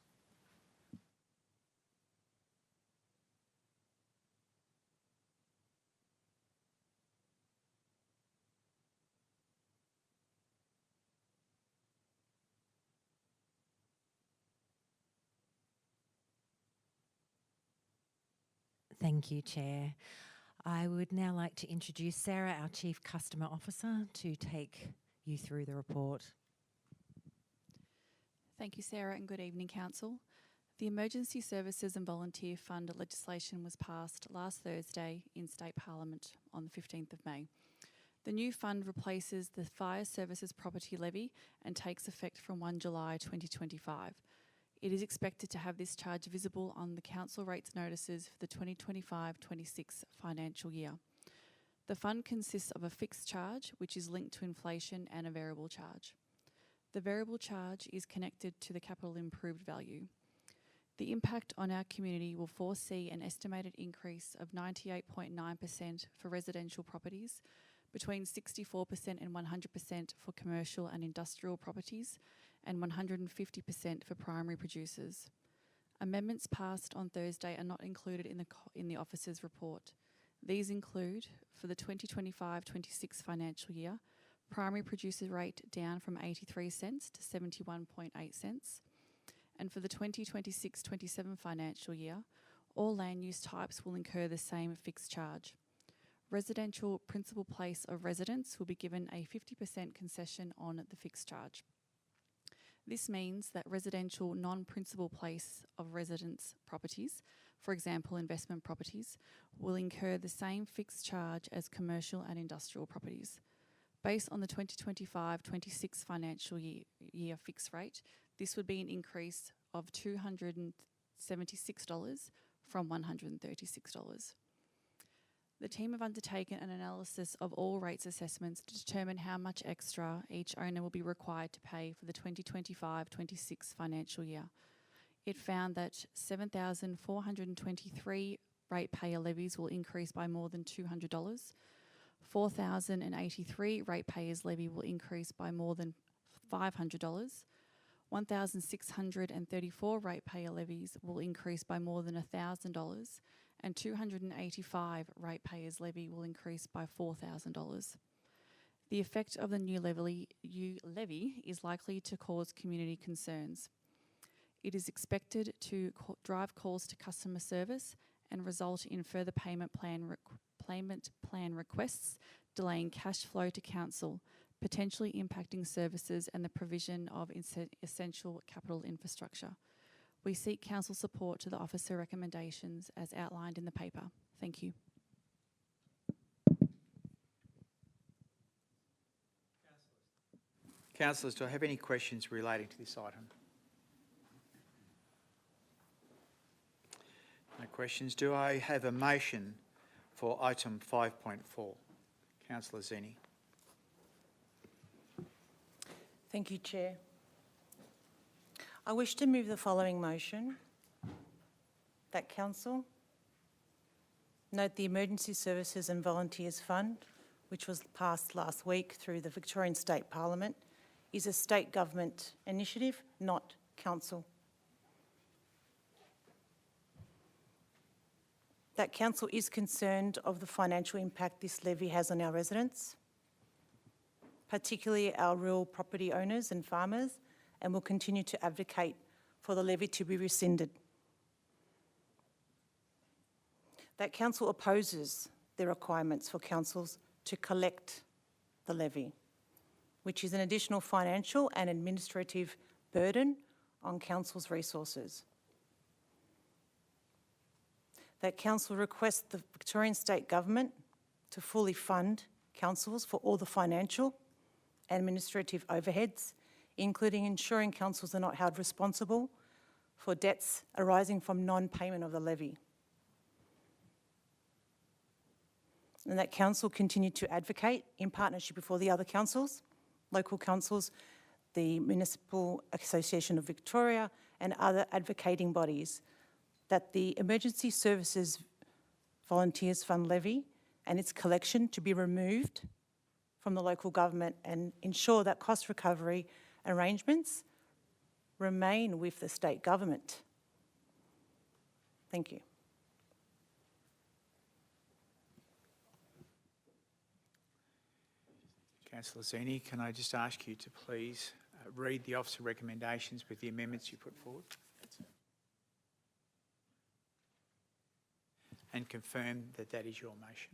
Thank you, Chair. I would now like to introduce Sarah, our Chief Customer Officer, to take you through the report. Thank you, Sarah, and good evening, Council. The Emergency Services and Volunteer Fund legislation was passed last Thursday in State Parliament on the 15th of May. The new fund replaces the Fire Services Property Levy and takes effect from 1 July 2025. It is expected to have this charge visible on the Council rates notices for the 2025-26 financial year. The fund consists of a fixed charge, which is linked to inflation, and a variable charge. The variable charge is connected to the capital improved value. The impact on our community will foresee an estimated increase of 98.9% for residential properties, between 64% and 100% for commercial and industrial properties, and 150% for primary producers. Amendments passed on Thursday are not included in the officer's report. These include, for the 2025-26 financial year, primary producer rate down from 83 cents to 71.8 cents, and for the 2026-27 financial year, all land use types will incur the same fixed charge. Residential principal place of residence will be given a 50% concession on the fixed charge. This means that residential non-principal place of residence properties, for example investment properties, will incur the same fixed charge as commercial and industrial properties. Based on the 2025-26 financial year fixed rate, this would be an increase of $276 from $136. The team have undertaken an analysis of all rates assessments to determine how much extra each owner will be required to pay for the 2025-26 financial year. It found that 7,423 ratepayer levies will increase by more than $200, 4,083 ratepayers levy will increase by more than $500, 1,634 ratepayer levies will increase by more than $1,000, and 285 ratepayers levy will increase by $4,000. The effect of the new levy is likely to cause community concerns. It is expected to drive calls to customer service and result in further payment plan requests, delaying cash flow to council, potentially impacting services and the provision of essential capital infrastructure. We seek council support to the officer recommendations as outlined in the paper. Thank you. Councillors, do I have any questions relating to this item? No questions. Do I have a motion for item 5.4? Councillor Zini. Thank you, Chair. I wish to move the following motion, that Council note the Emergency Services and Volunteers Fund, which was passed last week through the Victorian State Parliament, is a state government initiative, not Council. That Council is concerned of the financial impact this levy has on our residents, particularly our rural property owners and farmers, and will continue to advocate for the levy to be rescinded. That Council opposes the requirements for councils to collect the levy, which is an additional financial and administrative burden on council's resources. That Council requests the Victorian State Government to fully fund councils for all the financial and administrative overheads, including ensuring councils are not held responsible for debts arising from non-payment of the levy. And that Council continue to advocate in partnership with all the other councils, local councils, the Municipal Association of Victoria and other advocating bodies, that the Emergency Services Volunteers Fund levy and its collection to be removed from the local government and ensure that cost recovery arrangements remain with the state government. Thank you. Councillor Zini, can I just ask you to please read the officer recommendations with the amendments you put forward? And confirm that that is your motion.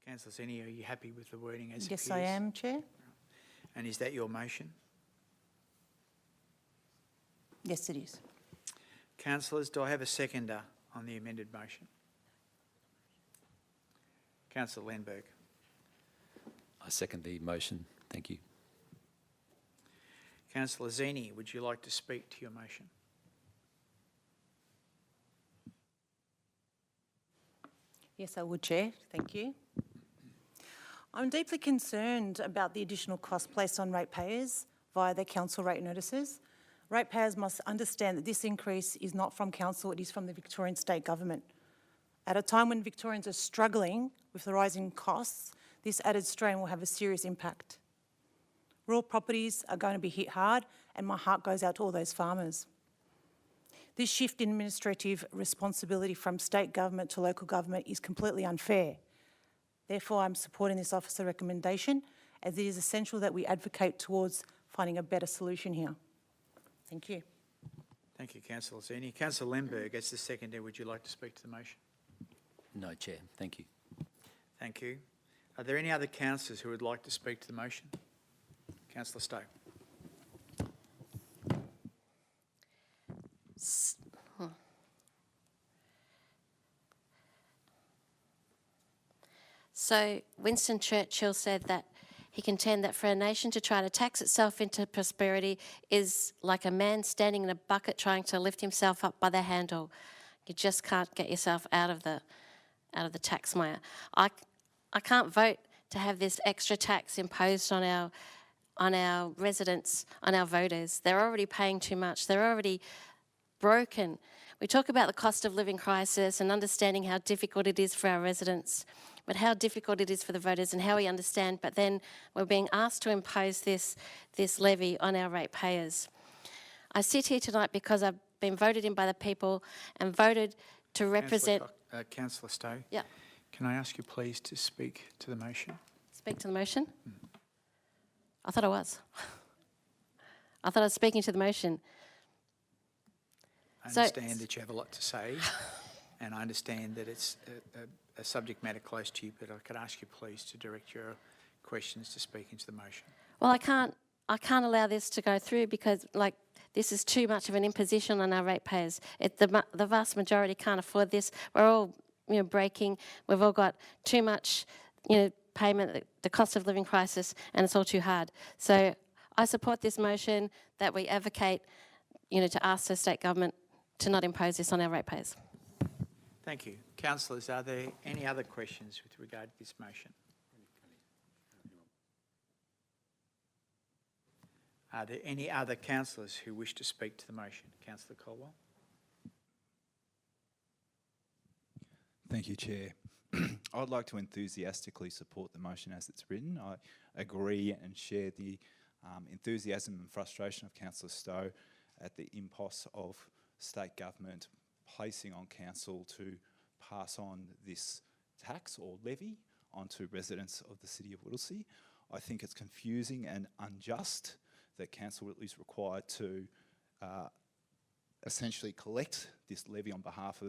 Councillor Zini, are you happy with the wording as it appears? Yes, I am, Chair. And is that your motion? Yes, it is. Councillors, do I have a seconder on the amended motion? Councillor Lenberg. I second the motion. Thank you. Councillor Zini, would you like to speak to your motion? Yes, I would, Chair. Thank you. I'm deeply concerned about the additional cost placed on ratepayers via their council rate notices. Ratepayers must understand that this increase is not from council, it is from the Victorian State Government. At a time when Victorians are struggling with the rising costs, this added strain will have a serious impact. Rural properties are going to be hit hard, and my heart goes out to all those farmers. This shift in administrative responsibility from state government to local government is completely unfair. Therefore, I'm supporting this officer recommendation, as it is essential that we advocate towards finding a better solution here. Thank you. Thank you, Councillor Zini. Councillor Lenberg, as the seconder, would you like to speak to the motion? No, Chair. Thank you. Thank you. Are there any other councillors who would like to speak to the motion? Councillor Stowe. So Winston Churchill said that he contended that for a nation to try to tax itself into prosperity is like a man standing in a bucket trying to lift himself up by the handle. You just can't get yourself out of the tax mire. I can't vote to have this extra tax imposed on our residents, on our voters. They're already paying too much. They're already broken. We talk about the cost of living crisis and understanding how difficult it is for our residents, but how difficult it is for the voters and how we understand, but then we're being asked to impose this levy on our ratepayers. I sit here tonight because I've been voted in by the people and voted to represent... Councillor Stowe. Yeah. Can I ask you please to speak to the motion? Speak to the motion? I thought I was. I thought I was speaking to the motion. I understand that you have a lot to say, and I understand that it's a subject matter close to you, but I could ask you please to direct your questions to speak into the motion. Well, I can't allow this to go through because, like, this is too much of an imposition on our ratepayers. The vast majority can't afford this. We're all, breaking. We've all got too much, payment, the cost of living crisis, and it's all too hard. So I support this motion that we advocate, to ask the state government to not impose this on our ratepayers. Thank you. Councillors, are there any other questions with regard to this motion? Are there any other councillors who wish to speak to the motion? Councillor Colwell. Thank you, Chair. I'd like to enthusiastically support the motion as it's written. I agree and share the enthusiasm and frustration of Councillor Stowe at the impos of state government placing on council to pass on this tax or levy onto residents of the City of Whittlesea. I think it's confusing and unjust that council is required to essentially collect this levy on behalf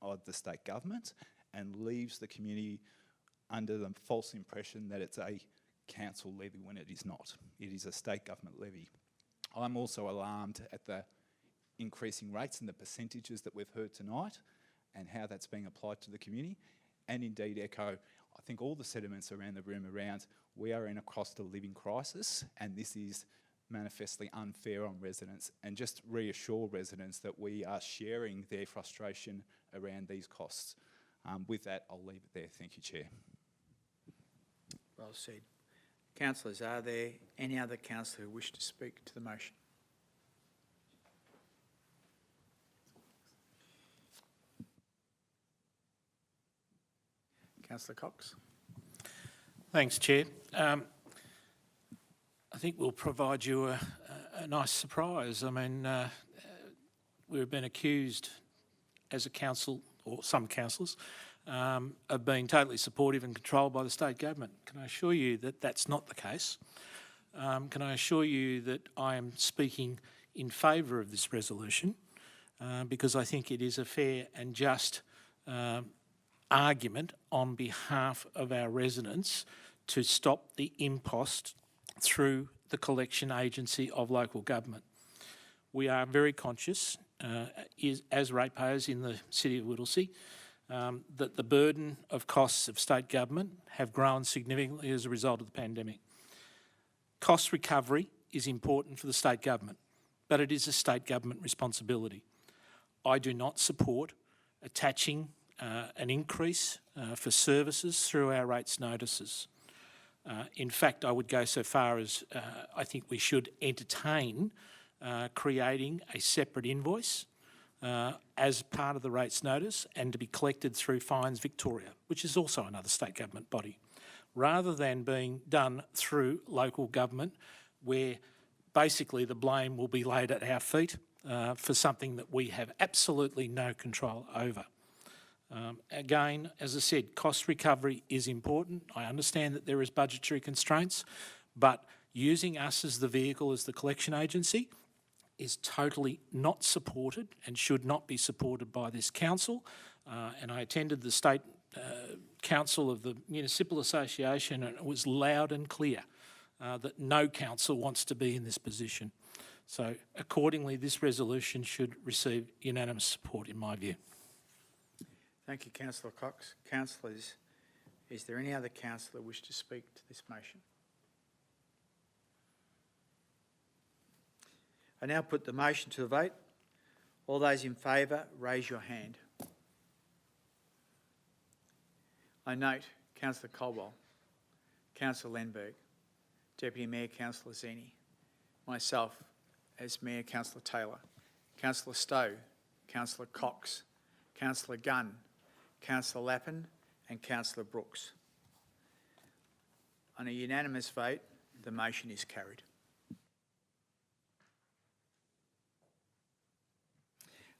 of the state government and leaves the community under the false impression that it's a council levy when it is not. It is a state government levy. I'm also alarmed at the increasing rates and the percentages that we've heard tonight and how that's being applied to the community, and indeed echo, I think, all the sentiments around the room around we are in a cost of living crisis and this is manifestly unfair on residents, and just reassure residents that we are sharing their frustration around these costs. With that, I'll leave it there. Thank you, Chair. Well said. Councillors, are there any other councillor who wish to speak to the motion? Councillor Cox. Thanks, Chair. I think we'll provide you a nice surprise. I mean, we've been accused as a council, or some councillors, of being totally supportive and controlled by the state government. Can I assure you that that's not the case? Can I assure you that I am speaking in favour of this resolution because I think it is a fair and just argument on behalf of our residents to stop the impost through the collection agency of local government. We are very conscious, as ratepayers in the City of Whittlesea, that the burden of costs of state government have grown significantly as a result of the pandemic. Cost recovery is important for the state government, but it is a state government responsibility. I do not support attaching an increase for services through our rates notices. In fact, I would go so far as I think we should entertain creating a separate invoice as part of the rates notice and to be collected through Fines Victoria, which is also another state government body, rather than being done through local government where basically the blame will be laid at our feet for something that we have absolutely no control over. Again, as I said, cost recovery is important. I understand that there is budgetary constraints, but using us as the vehicle, as the collection agency, is totally not supported and should not be supported by this council. And I attended the State Council of the Municipal Association, and it was loud and clear that no council wants to be in this position. So accordingly, this resolution should receive unanimous support in my view. Thank you, Councillor Cox. Councillors, is there any other councillor who wish to speak to this motion? I now put the motion to the vote. All those in favour, raise your hand. I note Councillor Caldwell, Councillor Lenberg, Deputy Mayor Councillor Zini, myself as Mayor Councillor Taylor, Councillor Stowe, Councillor Cox, Councillor Gunn, Councillor Lappin and Councillor Brooks. On a unanimous vote, the motion is carried.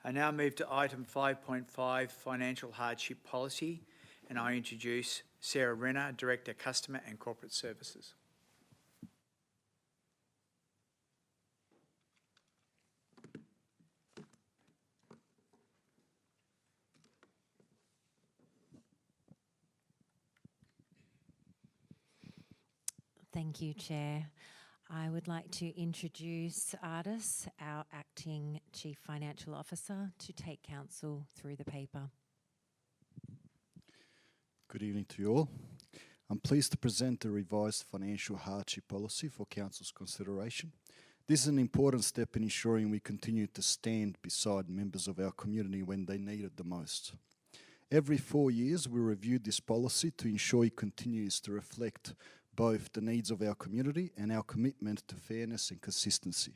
I now move to item 5.5, Financial Hardship Policy, and I introduce Sarah Renner, Director, Customer and Corporate Services. Thank you, Chair. I would like to introduce Ardis, our Acting Chief Financial Officer, to take Council through the paper. Good evening to you all. I'm pleased to present the revised financial hardship policy for Council's consideration. This is an important step in ensuring we continue to stand beside members of our community when they need it the most. Every 4 years, we review this policy to ensure it continues to reflect both the needs of our community and our commitment to fairness and consistency.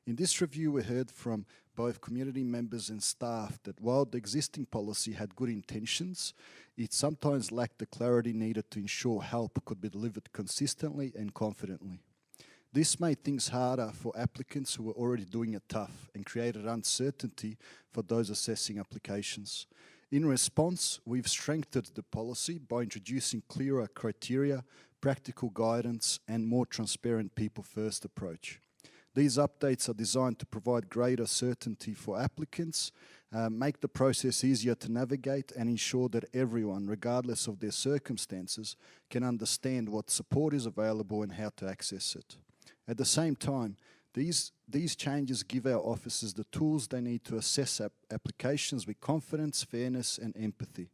In this review, we heard from both community members and staff that while the existing policy had good intentions, it sometimes lacked the clarity needed to ensure help could be delivered consistently and confidently. This made things harder for applicants who were already doing it tough and created uncertainty for those assessing applications. In response, we've strengthened the policy by introducing clearer criteria, practical guidance, and more transparent people-first approach. These updates are designed to provide greater certainty for applicants, make the process easier to navigate, and ensure that everyone, regardless of their circumstances, can understand what support is available and how to access it. At the same time, these changes give our officers the tools they need to assess applications with confidence, fairness, and empathy.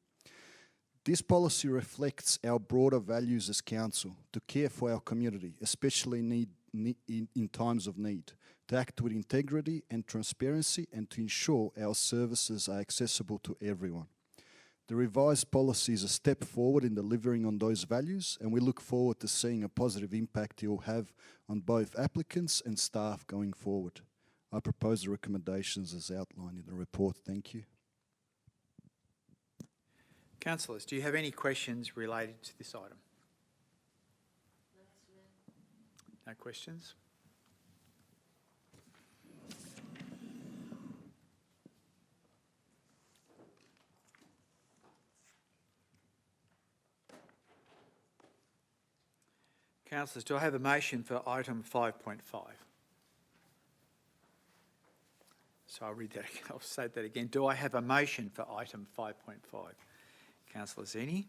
This policy reflects our broader values as council, to care for our community, especially in times of need, to act with integrity and transparency, and to ensure our services are accessible to everyone. The revised policy is a step forward in delivering on those values, and we look forward to seeing a positive impact it will have on both applicants and staff going forward. I propose the recommendations as outlined in the report. Thank you. Councillors, do you have any questions related to this item? No questions? Councillors, do I have a motion for item 5.5? So I'll say that again. Do I have a motion for item 5.5? Councillor Zini.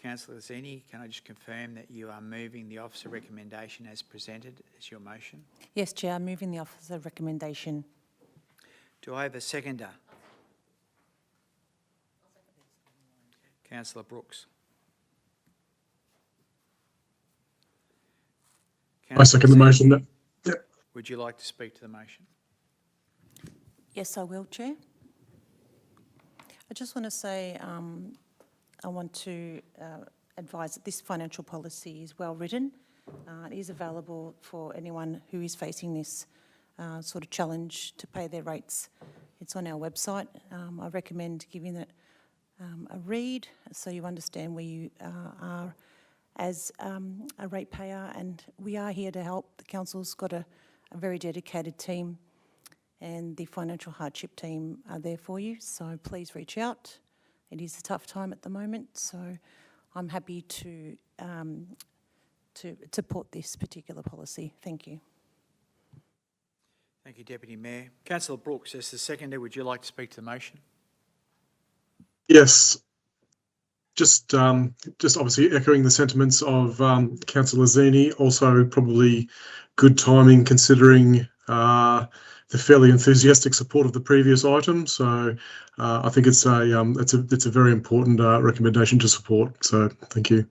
Councillor Zini, can I just confirm that you are moving the officer recommendation as presented as your motion? Yes, Chair, I'm moving the officer recommendation. Do I have a seconder? Councillor Brooks. I second the motion. Yep. Would you like to speak to the motion? Yes, I will, Chair. I just want to say I want to advise that this financial policy is well written. It is available for anyone who is facing this sort of challenge to pay their rates. It's on our website. I recommend giving it a read so you understand where you are as a ratepayer, and we are here to help. The council's got a very dedicated team, and the financial hardship team are there for you, so please reach out. It is a tough time at the moment, so I'm happy to support this particular policy. Thank you. Thank you, Deputy Mayor. Councillor Brooks, as the seconder, would you like to speak to the motion? Yes. Just obviously echoing the sentiments of Councillor Zini. Also, probably good timing considering the fairly enthusiastic support of the previous item. So I think it's a very important recommendation to support. So thank you.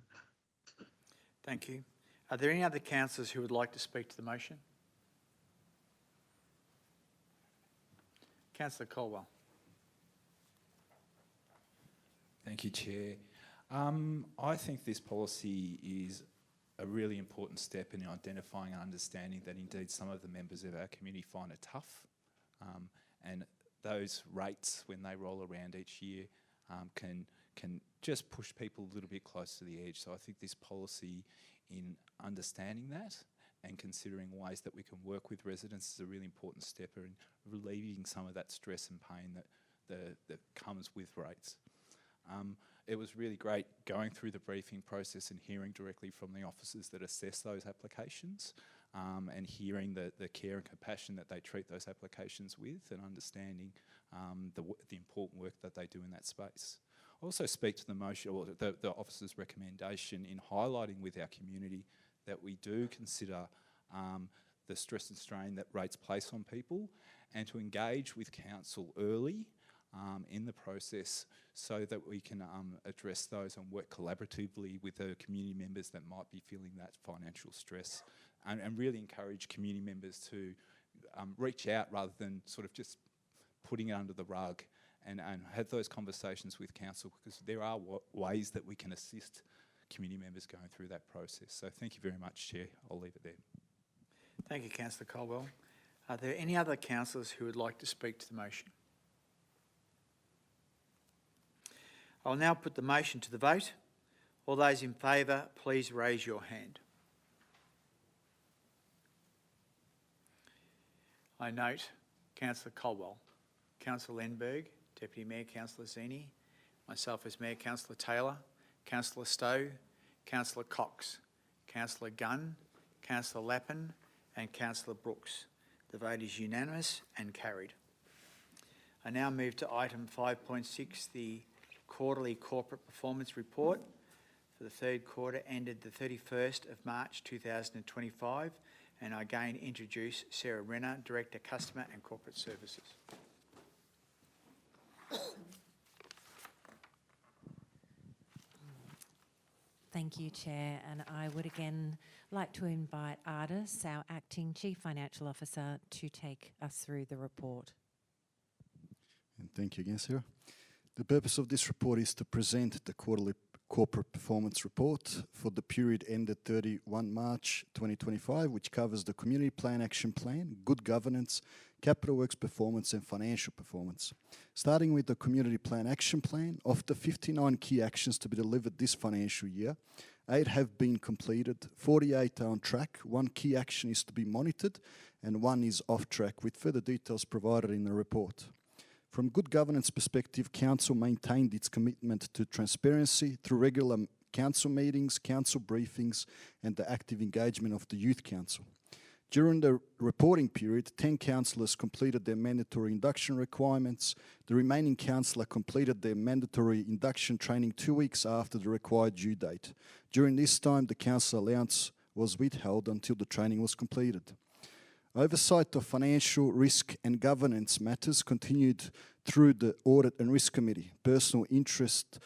Thank you. Are there any other councillors who would like to speak to the motion? Councillor Colwell. Thank you, Chair. I think this policy is a really important step in identifying and understanding that indeed some of the members of our community find it tough, and those rates when they roll around each year can just push people a little bit close to the edge. So I think this policy, in understanding that and considering ways that we can work with residents, is a really important step in relieving some of that stress and pain that comes with rates. It was really great going through the briefing process and hearing directly from the officers that assess those applications, and hearing the care and compassion that they treat those applications with, and understanding the important work that they do in that space. I also speak to the motion, or the officer's recommendation in highlighting with our community that we do consider the stress and strain that rates place on people, and to engage with council early in the process so that we can address those and work collaboratively with the community members that might be feeling that financial stress, and really encourage community members to reach out rather than sort of just putting it under the rug, and have those conversations with council, because there are ways that we can assist community members going through that process. So thank you very much, Chair. I'll leave it there. Thank you, Councillor Colwell. Are there any other councillors who would like to speak to the motion? I'll now put the motion to the vote. All those in favour, please raise your hand. I note Councillor Colwell, Councillor Lenberg, Deputy Mayor Councillor Zini, myself as Mayor Councillor Taylor, Councillor Stowe, Councillor Cox, Councillor Gunn, Councillor Lappin and Councillor Brooks. The vote is unanimous and carried. I now move to item 5.6, the quarterly corporate performance report for the third quarter ended the 31st of March 2025, and I again introduce Sarah Renner, Director, Customer and Corporate Services. Thank you, Chair, and I would again like to invite Ardis, our Acting Chief Financial Officer, to take us through the report. And thank you again, Sarah. The purpose of this report is to present the quarterly corporate performance report for the period ended 31 March 2025, which covers the Community Plan Action Plan, good governance, capital works performance and financial performance. Starting with the Community Plan Action Plan, of the 59 key actions to be delivered this financial year, 8 have been completed, 48 are on track, 1 key action is to be monitored and 1 is off track, with further details provided in the report. From good governance perspective, Council maintained its commitment to transparency through regular Council meetings, Council briefings and the active engagement of the Youth Council. During the reporting period, 10 councillors completed their mandatory induction requirements. The remaining councillor completed their mandatory induction training 2 weeks after the required due date. During this time, the council allowance was withheld until the training was completed. Oversight of financial risk and governance matters continued through the Audit and Risk Committee. Personal interest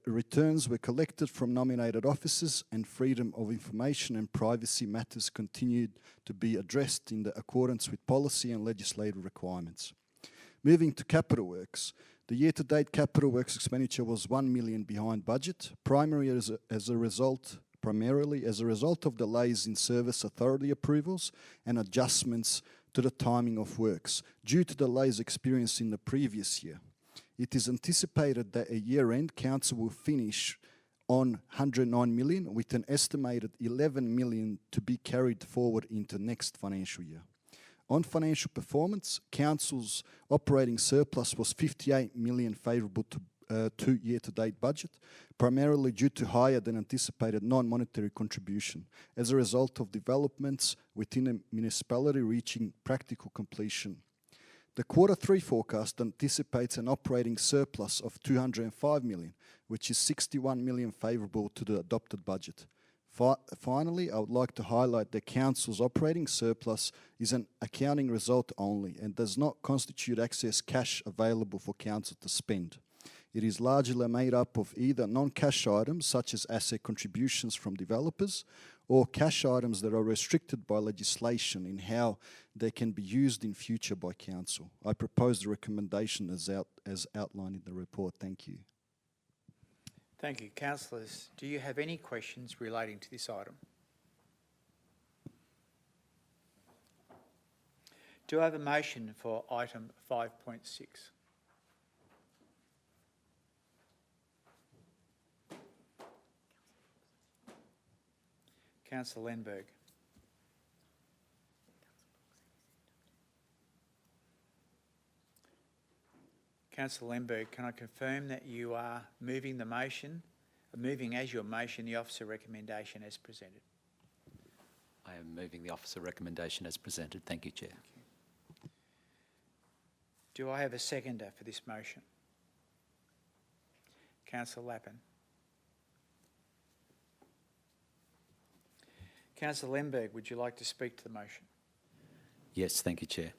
returns were collected from nominated officers, and freedom of information and privacy matters continued to be addressed in accordance with policy and legislative requirements. Moving to capital works, the year-to-date capital works expenditure was $1 million behind budget, primarily as a result of delays in service authority approvals and adjustments to the timing of works due to delays experienced in the previous year. It is anticipated that at year-end, Council will finish on $109 million, with an estimated $11 million to be carried forward into next financial year. On financial performance, Council's operating surplus was $58 million favourable to year-to-date budget, primarily due to higher than anticipated non-monetary contribution as a result of developments within a municipality reaching practical completion. The Q3 forecast anticipates an operating surplus of $205 million, which is $61 million favourable to the adopted budget. Finally, I would like to highlight that Council's operating surplus is an accounting result only and does not constitute excess cash available for Council to spend. It is largely made up of either non-cash items such as asset contributions from developers or cash items that are restricted by legislation in how they can be used in future by Council. I propose the recommendation as outlined in the report. Thank you. Thank you. Councillors, do you have any questions relating to this item? Do I have a motion for item 5.6? Councillor Lenberg. Councillor Lenberg, can I confirm that you are moving the motion, moving as your motion the officer recommendation as presented? I am moving the officer recommendation as presented. Thank you, Chair. Thank you. Do I have a seconder for this motion? Councillor Lappin. Councillor Lenberg, would you like to speak to the motion? Yes, thank you, Chair.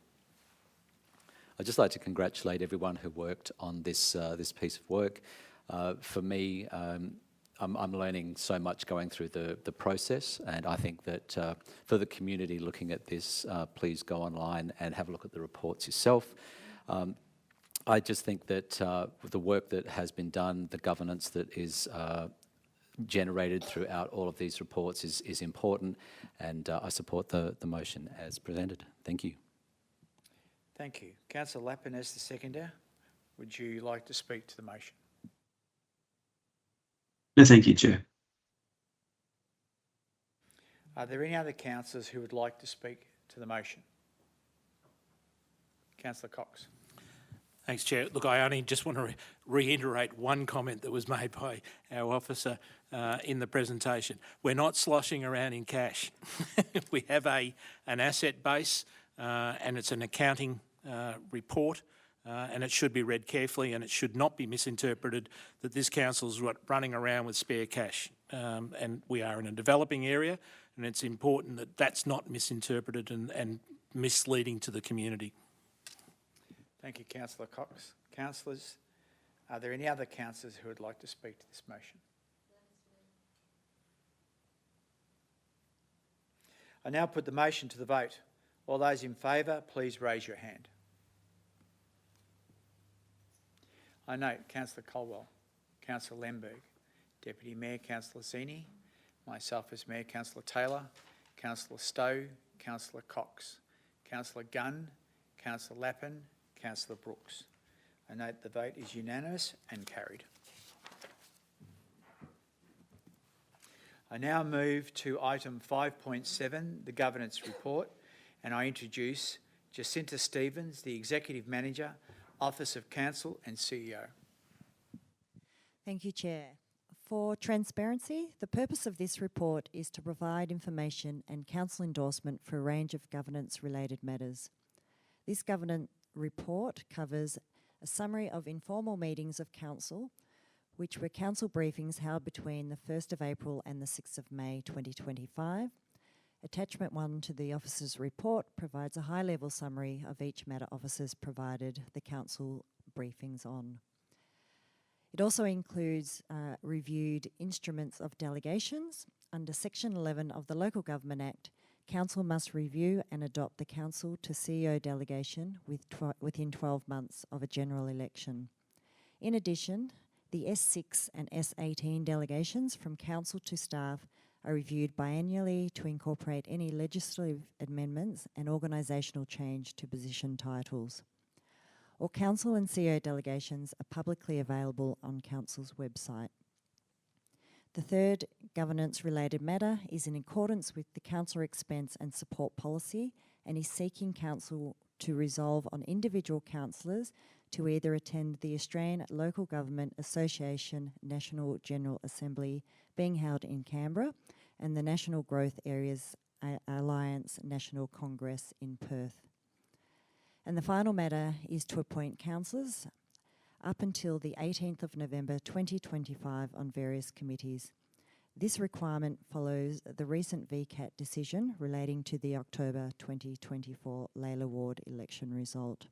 I'd just like to congratulate everyone who worked on this piece of work. For me, I'm learning so much going through the process, and I think that for the community looking at this, please go online and have a look at the reports yourself. I just think that the work that has been done, the governance that is generated throughout all of these reports is important, and I support the motion as presented. Thank you. Thank you. Councillor Lappin as the seconder, would you like to speak to the motion? No, thank you, Chair. Are there any other councillors who would like to speak to the motion? Councillor Cox. Thanks, Chair. Look, I only just want to reiterate one comment that was made by our officer in the presentation. We're not sloshing around in cash. We have an asset base and it's an accounting report and it should be read carefully, and it should not be misinterpreted that this council's running around with spare cash. And we are in a developing area, and it's important that that's not misinterpreted and misleading to the community. Thank you, Councillor Cox. Councillors, are there any other councillors who would like to speak to this motion? I now put the motion to the vote. All those in favour, please raise your hand. I note Councillor Colwell, Councillor Lemberg, Deputy Mayor Councillor Zini, myself as Mayor Councillor Taylor, Councillor Stowe, Councillor Cox, Councillor Gunn, Councillor Lappin, Councillor Brooks. I note the vote is unanimous and carried. I now move to item 5.7, the Governance Report, and I introduce Jacinta Stevens, the Executive Manager, Office of Council and CEO. Thank you, Chair. For transparency, the purpose of this report is to provide information and council endorsement for a range of governance-related matters. This governance report covers a summary of informal meetings of council, which were council briefings held between the 1st of April and the 6th of May 2025. Attachment 1 to the officers' report provides a high-level summary of each matter officers provided the council briefings on. It also includes reviewed instruments of delegations. Under Section 11 of the Local Government Act, Council must review and adopt the Council to CEO delegation within 12 months of a general election. In addition, the S6 and S18 delegations from Council to staff are reviewed biannually to incorporate any legislative amendments and organisational change to position titles. All Council and CEO delegations are publicly available on Council's website. The third governance-related matter is in accordance with the Council expense and support policy and is seeking Council to resolve on individual councillors to either attend the Australian Local Government Association National General Assembly being held in Canberra and the National Growth Areas Alliance National Congress in Perth. And the final matter is to appoint councillors up until the 18th of November 2025 on various committees. This requirement follows the recent VCAT decision relating to the October 2024 Layla Ward election result.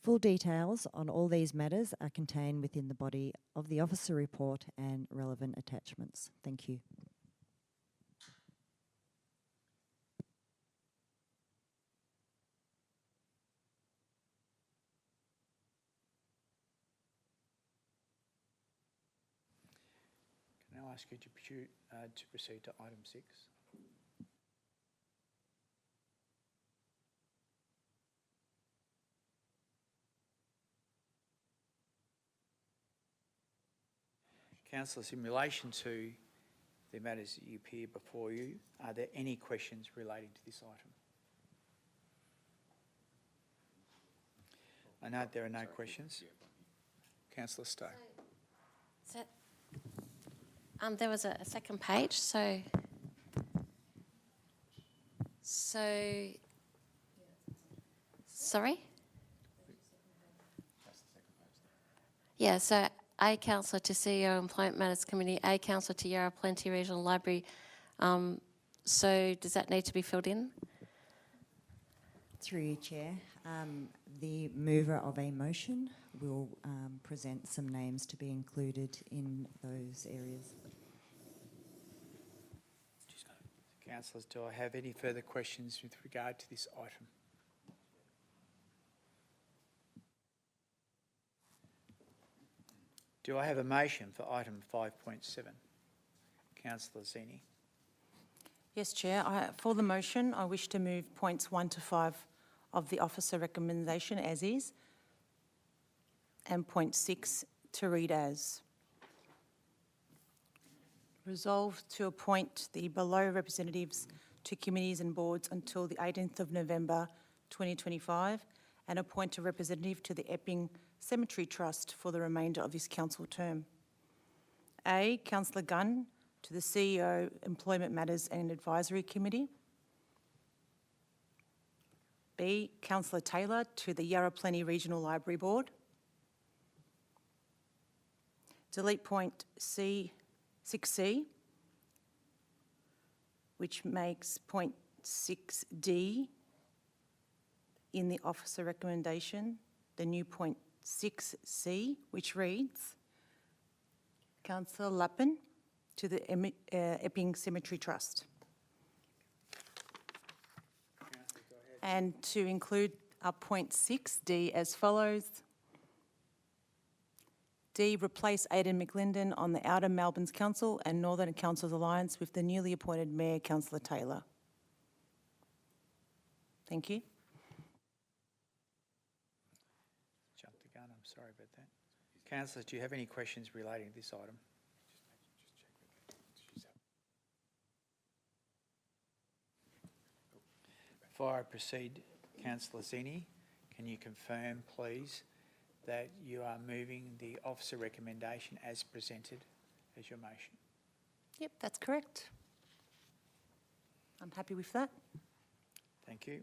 Full details on all these matters are contained within the body of the officer report and relevant attachments. Thank you. Can I ask you to proceed to item 6? Councillors, in relation to the matters that appear before you, are there any questions relating to this item? I note there are no questions. Councillor Stowe. There was a second page, so sorry? Yeah, so A Councillor to CEO Employment Matters Committee, A Councillor to Yarra Plenty Regional Library. So does that need to be filled in? Through you, Chair. The mover of a motion will present some names to be included in those areas. Councillors, do I have any further questions with regard to this item? Do I have a motion for item 5.7? Councillor Zini. Yes, Chair. For the motion, I wish to move points 1 to 5 of the officer recommendation as is, and point 6 to read as. Resolved to appoint the below representatives to committees and boards until the 18th of November 2025 and appoint a representative to the Epping Cemetery Trust for the remainder of this council term. A, Councillor Gunn to the CEO Employment Matters and Advisory Committee. B, Councillor Taylor to the Yarra Plenty Regional Library Board. Delete point C, 6C, which makes point 6D in the officer recommendation, the new point 6C, which reads, Councillor Lappin to the Epping Cemetery Trust. And to include point 6D as follows. D, replace Aidan McLinden on the Outer Melbourne's Council and Northern Councils Alliance with the newly appointed Mayor, Councillor Taylor. Thank you. Jumped the gun, I'm sorry about that. Councillors, do you have any questions relating to this item? Before I proceed, Councillor Zini, can you confirm, please, that you are moving the officer recommendation as presented as your motion? Yep, that's correct. I'm happy with that. Thank you.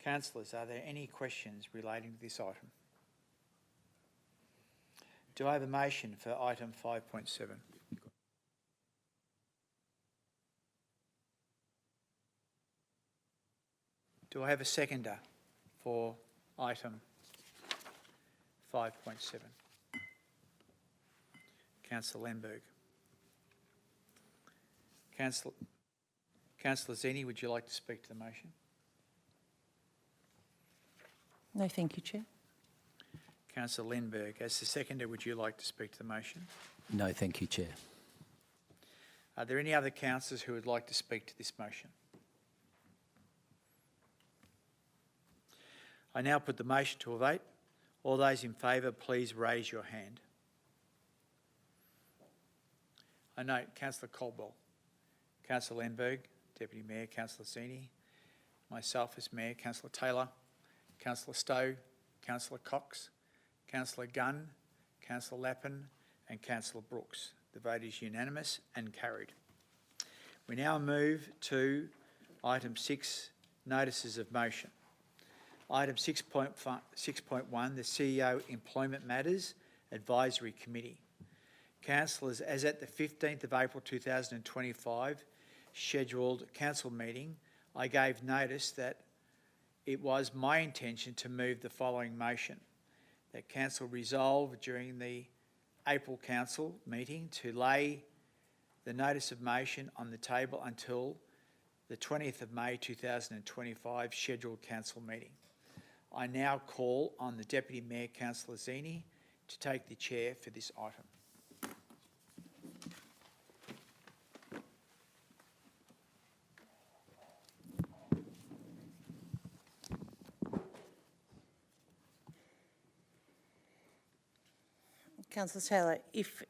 Councillors, are there any questions relating to this item? Do I have a motion for item 5.7? Do I have a seconder for item 5.7? Councillor Lemberg. Councillor Zini, would you like to speak to the motion? No, thank you, Chair. Councillor Lindberg, as the seconder, would you like to speak to the motion? No, thank you, Chair. Are there any other councillors who would like to speak to this motion? I now put the motion to a vote. All those in favour, please raise your hand. I note Councillor Caldwell, Councillor Lemberg, Deputy Mayor, Councillor Zini, myself as Mayor, Councillor Taylor, Councillor Stowe, Councillor Cox, Councillor Gunn, Councillor Lappin and Councillor Brooks. The vote is unanimous and carried. We now move to item 6, notices of motion. Item 6.1, the CEO Employment Matters Advisory Committee. Councillors, as at the 15th of April 2025 scheduled council meeting, I gave notice that it was my intention to move the following motion: that council resolve during the April council meeting to lay the notice of motion on the table until the 20th of May 2025 scheduled council meeting. I now call on the Deputy Mayor, Councillor Zini, to take the chair for this item. Councillor Taylor, if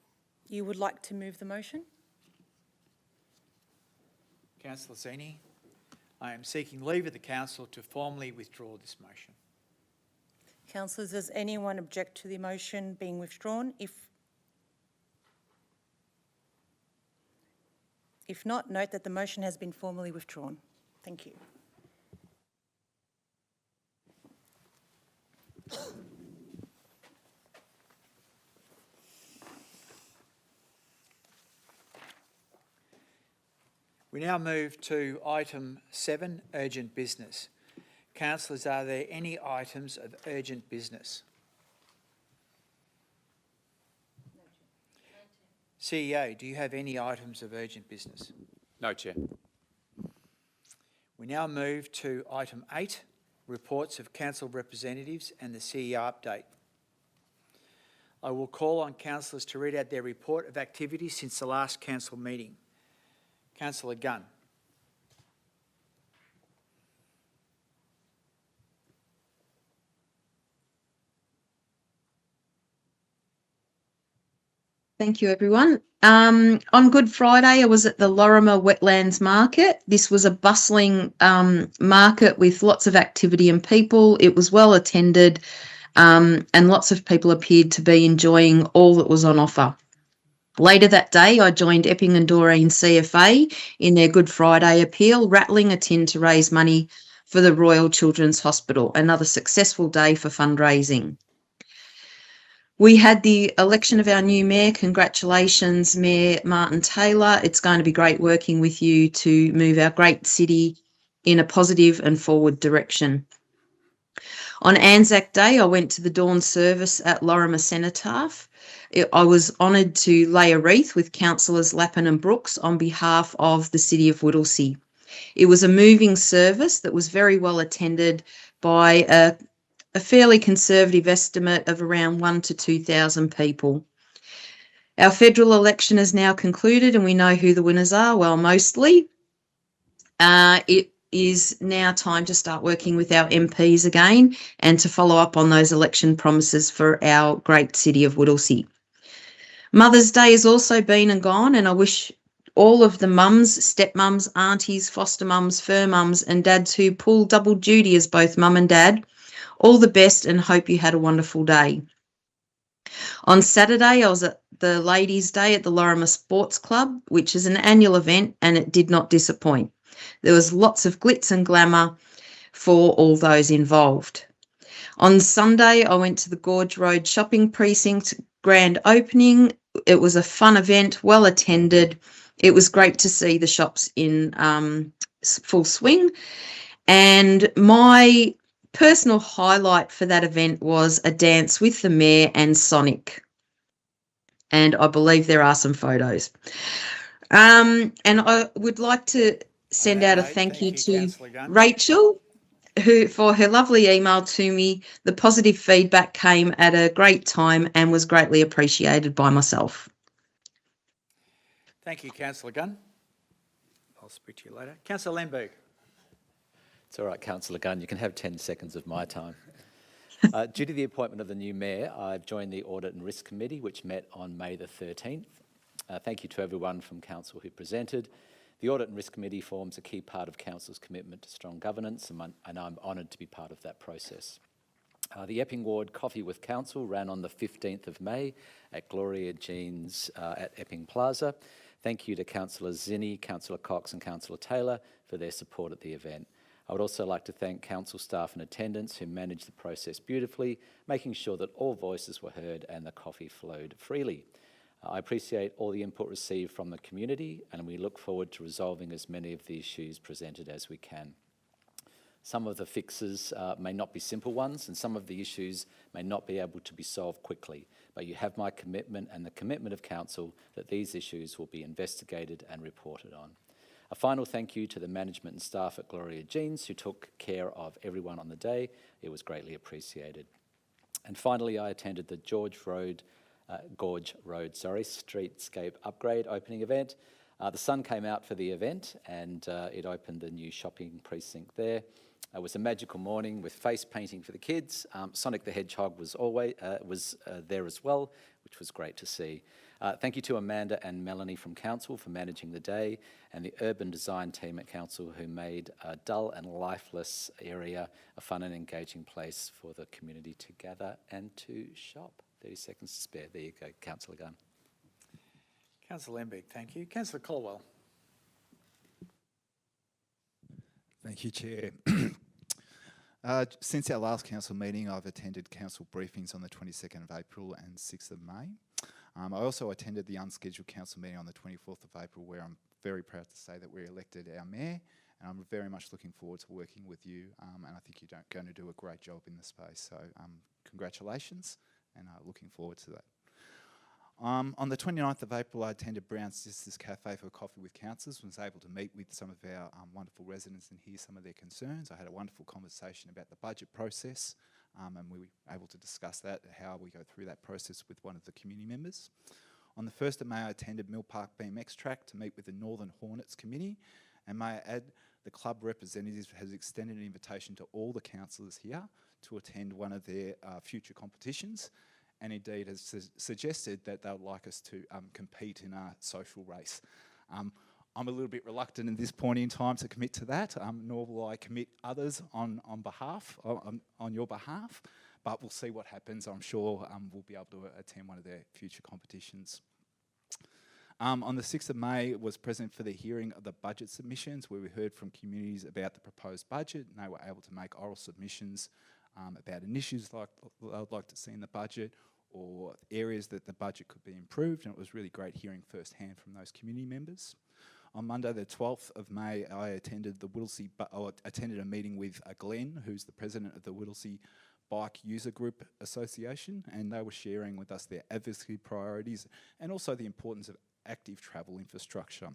you would like to move the motion. Councillor Zini, I am seeking leave of the council to formally withdraw this motion. Councillors, does anyone object to the motion being withdrawn? If not, note that the motion has been formally withdrawn. Thank you. We now move to item 7, urgent business. Councillors, are there any items of urgent business? CEO, do you have any items of urgent business? No, Chair. We now move to item 8, reports of council representatives and the CEO update. I will call on councillors to read out their report of activity since the last council meeting. Councillor Gunn. Thank you, everyone. On Good Friday, I was at the Lorimer Wetlands Market. This was a bustling market with lots of activity and people. It was well attended, and lots of people appeared to be enjoying all that was on offer. Later that day, I joined Epping and Doreen CFA in their Good Friday appeal, rattling a tin to raise money for the Royal Children's Hospital. Another successful day for fundraising. We had the election of our new mayor. Congratulations, Mayor Martin Taylor. It's going to be great working with you to move our great city in a positive and forward direction. On Anzac Day, I went to the dawn service at Lorimer Cenotaph. I was honoured to lay a wreath with councillors Lappin and Brooks on behalf of the City of Whittlesea. It was a moving service that was very well attended by a fairly conservative estimate of around 1,000 to 2,000 people. Our federal election is now concluded and we know who the winners are, well, mostly. It is now time to start working with our MPs again and to follow up on those election promises for our great city of Whittlesea. Mother's Day has also been and gone, and I wish all of the mums, stepmums, aunties, foster mums, fur mums and dads who pull double duty as both mum and dad all the best and hope you had a wonderful day. On Saturday, I was at the Ladies' Day at the Lorimer Sports Club, which is an annual event, and it did not disappoint. There was lots of glitz and glamour for all those involved. On Sunday, I went to the Gorge Road Shopping Precinct grand opening. It was a fun event, well attended. It was great to see the shops in full swing. And my personal highlight for that event was a dance with the mayor and Sonic. And I believe there are some photos. And I would like to send out a thank you to Rachel, who for her lovely email to me. The positive feedback came at a great time and was greatly appreciated by myself. Thank you, Councillor Gunn. I'll speak to you later. Councillor Lemberg. It's all right, Councillor Gunn, you can have 10 seconds of my time. Due to the appointment of the new mayor, I've joined the Audit and Risk Committee, which met on May the 13th. Thank you to everyone from Council who presented. The Audit and Risk Committee forms a key part of Council's commitment to strong governance, and I'm honoured to be part of that process. The Epping Ward Coffee with Council ran on the 15th of May at Gloria Jean's at Epping Plaza. Thank you to Councillor Zinni, Councillor Cox and Councillor Taylor for their support at the event. I would also like to thank council staff and attendants who managed the process beautifully, making sure that all voices were heard and the coffee flowed freely. I appreciate all the input received from the community, and we look forward to resolving as many of the issues presented as we can. Some of the fixes may not be simple ones, and some of the issues may not be able to be solved quickly, but you have my commitment and the commitment of council that these issues will be investigated and reported on. A final thank you to the management and staff at Gloria Jean's who took care of everyone on the day. It was greatly appreciated. And finally, I attended the Gorge Road streetscape upgrade opening event. The sun came out for the event and it opened the new shopping precinct there. It was a magical morning with face painting for the kids. Sonic the Hedgehog was there as well, which was great to see. Thank you to Amanda and Melanie from Council for managing the day, and the urban design team at Council who made a dull and lifeless area a fun and engaging place for the community to gather and to shop. 30 seconds to spare. There you go, Councillor Gunn. Councillor Lemberg, thank you. Councillor Colwell. Thank you, Chair. Since our last council meeting, I've attended council briefings on the 22nd of April and 6th of May. I also attended the unscheduled council meeting on the 24th of April, where I'm very proud to say that we elected our mayor, and I'm very much looking forward to working with you, and I think you're going to do a great job in the space. So congratulations, and looking forward to that. On the 29th of April, I attended Brown Sisters Cafe for coffee with councillors, was able to meet with some of our wonderful residents and hear some of their concerns. I had a wonderful conversation about the budget process, and we were able to discuss that, how we go through that process with one of the community members. On the 1st of May, I attended Mill Park BMX Track to meet with the Northern Hornets Committee, and may I add, the club representative has extended an invitation to all the councillors here to attend one of their future competitions. and indeed has suggested that they would like us to compete in a social race. I'm a little bit reluctant at this point in time to commit to that, nor will I commit others on your behalf, but we'll see what happens. I'm sure we'll be able to attend one of their future competitions. On the 6th of May was present for the hearing of the budget submissions, where we heard from communities about the proposed budget, and they were able to make oral submissions about initiatives they would like to see in the budget, or areas that the budget could be improved, and it was really great hearing firsthand from those community members. On Monday, the 12th of May, I attended attended a meeting with Glenn, who's the president of the Whittlesea Bike User Group Association, and they were sharing with us their advocacy priorities and also the importance of active travel infrastructure.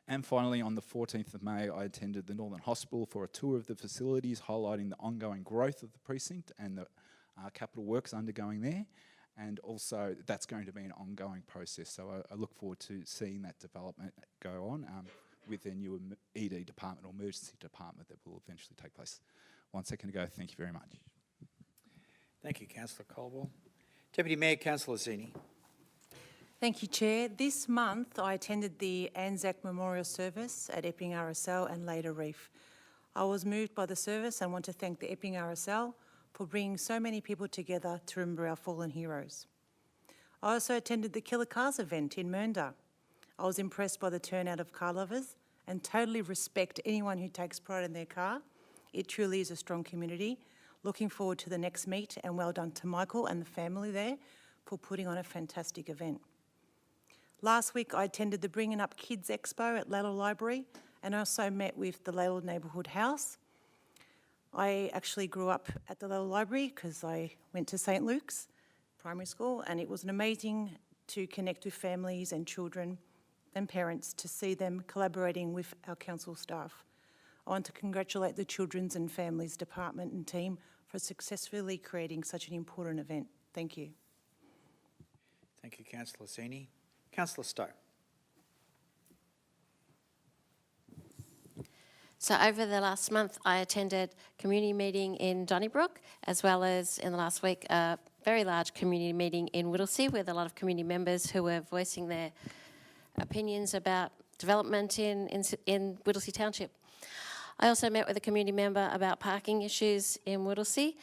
And finally, on the 14th of May, I attended the Northern Hospital for a tour of the facilities, highlighting the ongoing growth of the precinct and the capital works undergoing there. And also, that's going to be an ongoing process. So I look forward to seeing that development go on with their new ED department or emergency department that will eventually take place. 1 second ago, thank you very much. Thank you, Councillor Caldwell. Deputy Mayor, Councillor Zini. Thank you, Chair. This month I attended the Anzac Memorial Service at Epping RSL and Leda Reef. I was moved by the service and want to thank the Epping RSL for bringing so many people together to remember our fallen heroes. I also attended the Killer Cars event in Mernda. I was impressed by the turnout of car lovers and totally respect anyone who takes pride in their car. It truly is a strong community. Looking forward to the next meet, and well done to Michael and the family there for putting on a fantastic event. Last week I attended the Bringing Up Kids Expo at Ladle Library and also met with the Ladle Neighbourhood House. I actually grew up at the Ladle Library because I went to St Luke's Primary School, and it was amazing to connect with families and children and parents to see them collaborating with our council staff. I want to congratulate the Children's and Families Department and team for successfully creating such an important event. Thank you. Thank you, Councillor Zini. Councillor Stowe. So over the last month, I attended a community meeting in Donnybrook, as well as in the last week, a very large community meeting in Whittlesea with a lot of community members who were voicing their opinions about development in Whittlesea Township. I also met with a community member about parking issues in Whittlesea.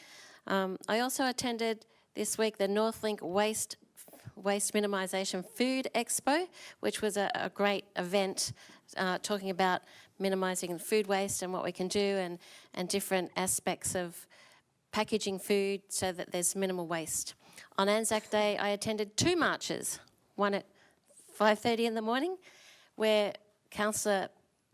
I also attended this week the Northlink Waste Minimisation Food Expo, which was a great event talking about minimising food waste and what we can do, and different aspects of packaging food so that there's minimal waste. On Anzac Day, I attended 2 marches, one at 5:30 in the morning, where Councillor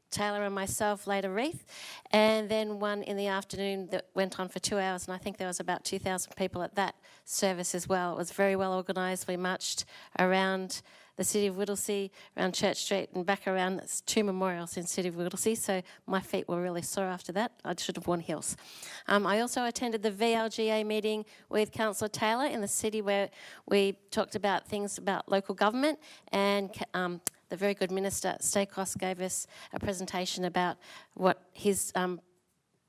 Taylor and myself laid a wreath, and then one in the afternoon that went on for 2 hours, and I think there was about 2,000 people at that service as well. It was very well organised. We marched around the city of Whittlesea, around Church Street and back around. There's 2 memorials in the city of Whittlesea, so my feet were really sore after that. I should have worn heels. I also attended the VLGA meeting with Councillor Taylor in the city, where we talked about things about local government, and the very good Minister Stakos gave us a presentation about what his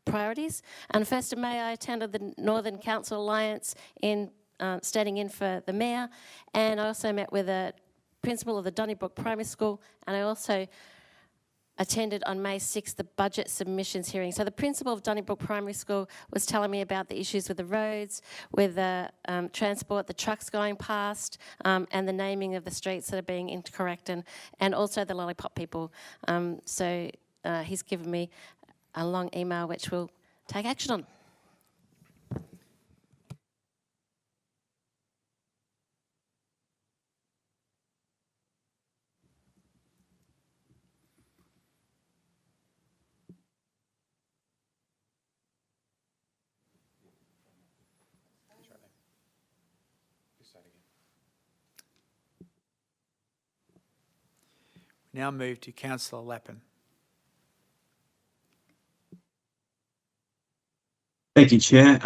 priorities. And 1st of May, I attended the Northern Council Alliance in standing in for the Mayor, and I also met with a principal of the Donnybrook Primary School, and I also attended on May 6th the budget submissions hearing. So the principal of Donnybrook Primary School was telling me about the issues with the roads, with the transport, the trucks going past, and the naming of the streets that are being incorrect, and also the lollipop people. So he's given me a long email which we'll take action on. We now move to Councillor Lappin. Thank you, Chair.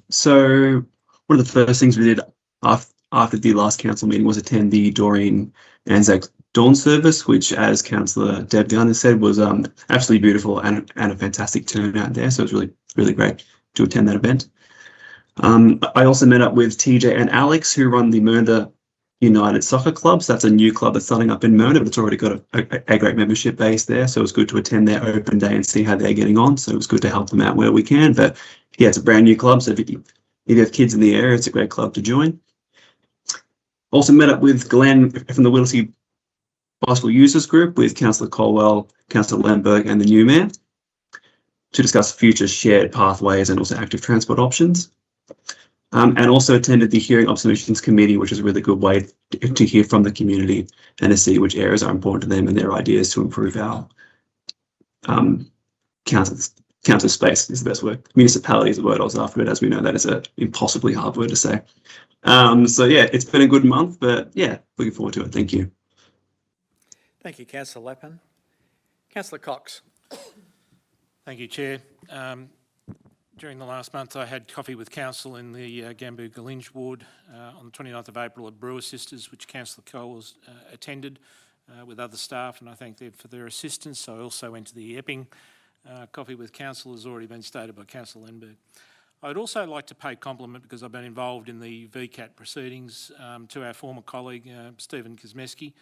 So one of the first things we did after the last council meeting was attend the Doreen Anzac Dawn service, which, as Councillor Deb Gunn said, was absolutely beautiful and a fantastic turnout there. So it was really great to attend that event. I also met up with TJ and Alex, who run the Mernda United Soccer Club. So that's a new club that's starting up in Mernda, but it's already got a great membership base there. So it was good to attend their open day and see how they're getting on. So it was good to help them out where we can. But yeah, it's a brand new club. So if you have kids in the area, it's a great club to join. Also met up with Glenn from the Whittlesea Bicycle Users Group with Councillor Colwell, Councillor Lemberg and the new mayor to discuss future shared pathways and also active transport options. And also attended the Hearing Observations Committee, which is a really good way to hear from the community and to see which areas are important to them and their ideas to improve our council space is the best word. Municipality is the word I was after, but as we know, that is an impossibly hard word to say. So yeah, it's been a good month, but yeah, looking forward to it. Thank you. Thank you, Councillor Lappin. Councillor Cox. Thank you, Chair. During the last month, I had coffee with Council in the Gambu Galinge ward on the 29th of April at Brewer Sisters, which Councillor Cole attended with other staff, and I thank them for their assistance. I also went to the Epping coffee with Council, as already been stated by Councillor Lemberg. I'd also like to pay compliment, because I've been involved in the VCAT proceedings, to our former colleague, Stephen Kosmeski,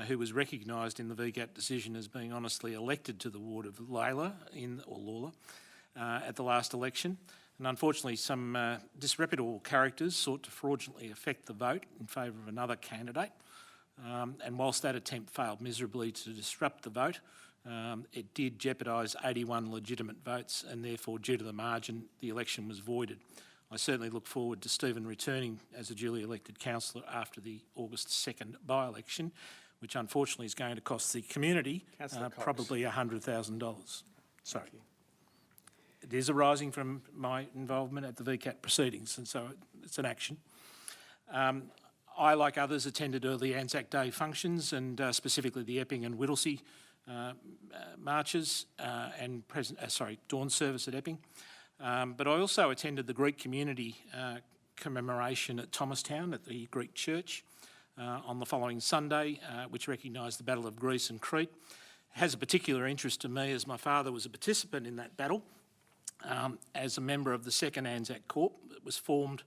who was recognised in the VCAT decision as being honestly elected to the ward of Lawler at the last election. And unfortunately, some disreputable characters sought to fraudulently affect the vote in favour of another candidate. And whilst that attempt failed miserably to disrupt the vote, it did jeopardise 81 legitimate votes, and therefore, due to the margin, the election was voided. I certainly look forward to Stephen returning as a duly elected councillor after the August 2nd by-election, which unfortunately is going to cost the community probably $100,000. Sorry. It is arising from my involvement at the VCAT proceedings, and so it's an action. I, like others, attended early Anzac Day functions, and specifically the Epping and Whittlesea marches and dawn service at Epping. But I also attended the Greek community commemoration at Thomastown at the Greek church on the following Sunday, which recognised the Battle of Greece and Crete. It has a particular interest to me, as my father was a participant in that battle. As a member of the 2nd Anzac Corps that was formed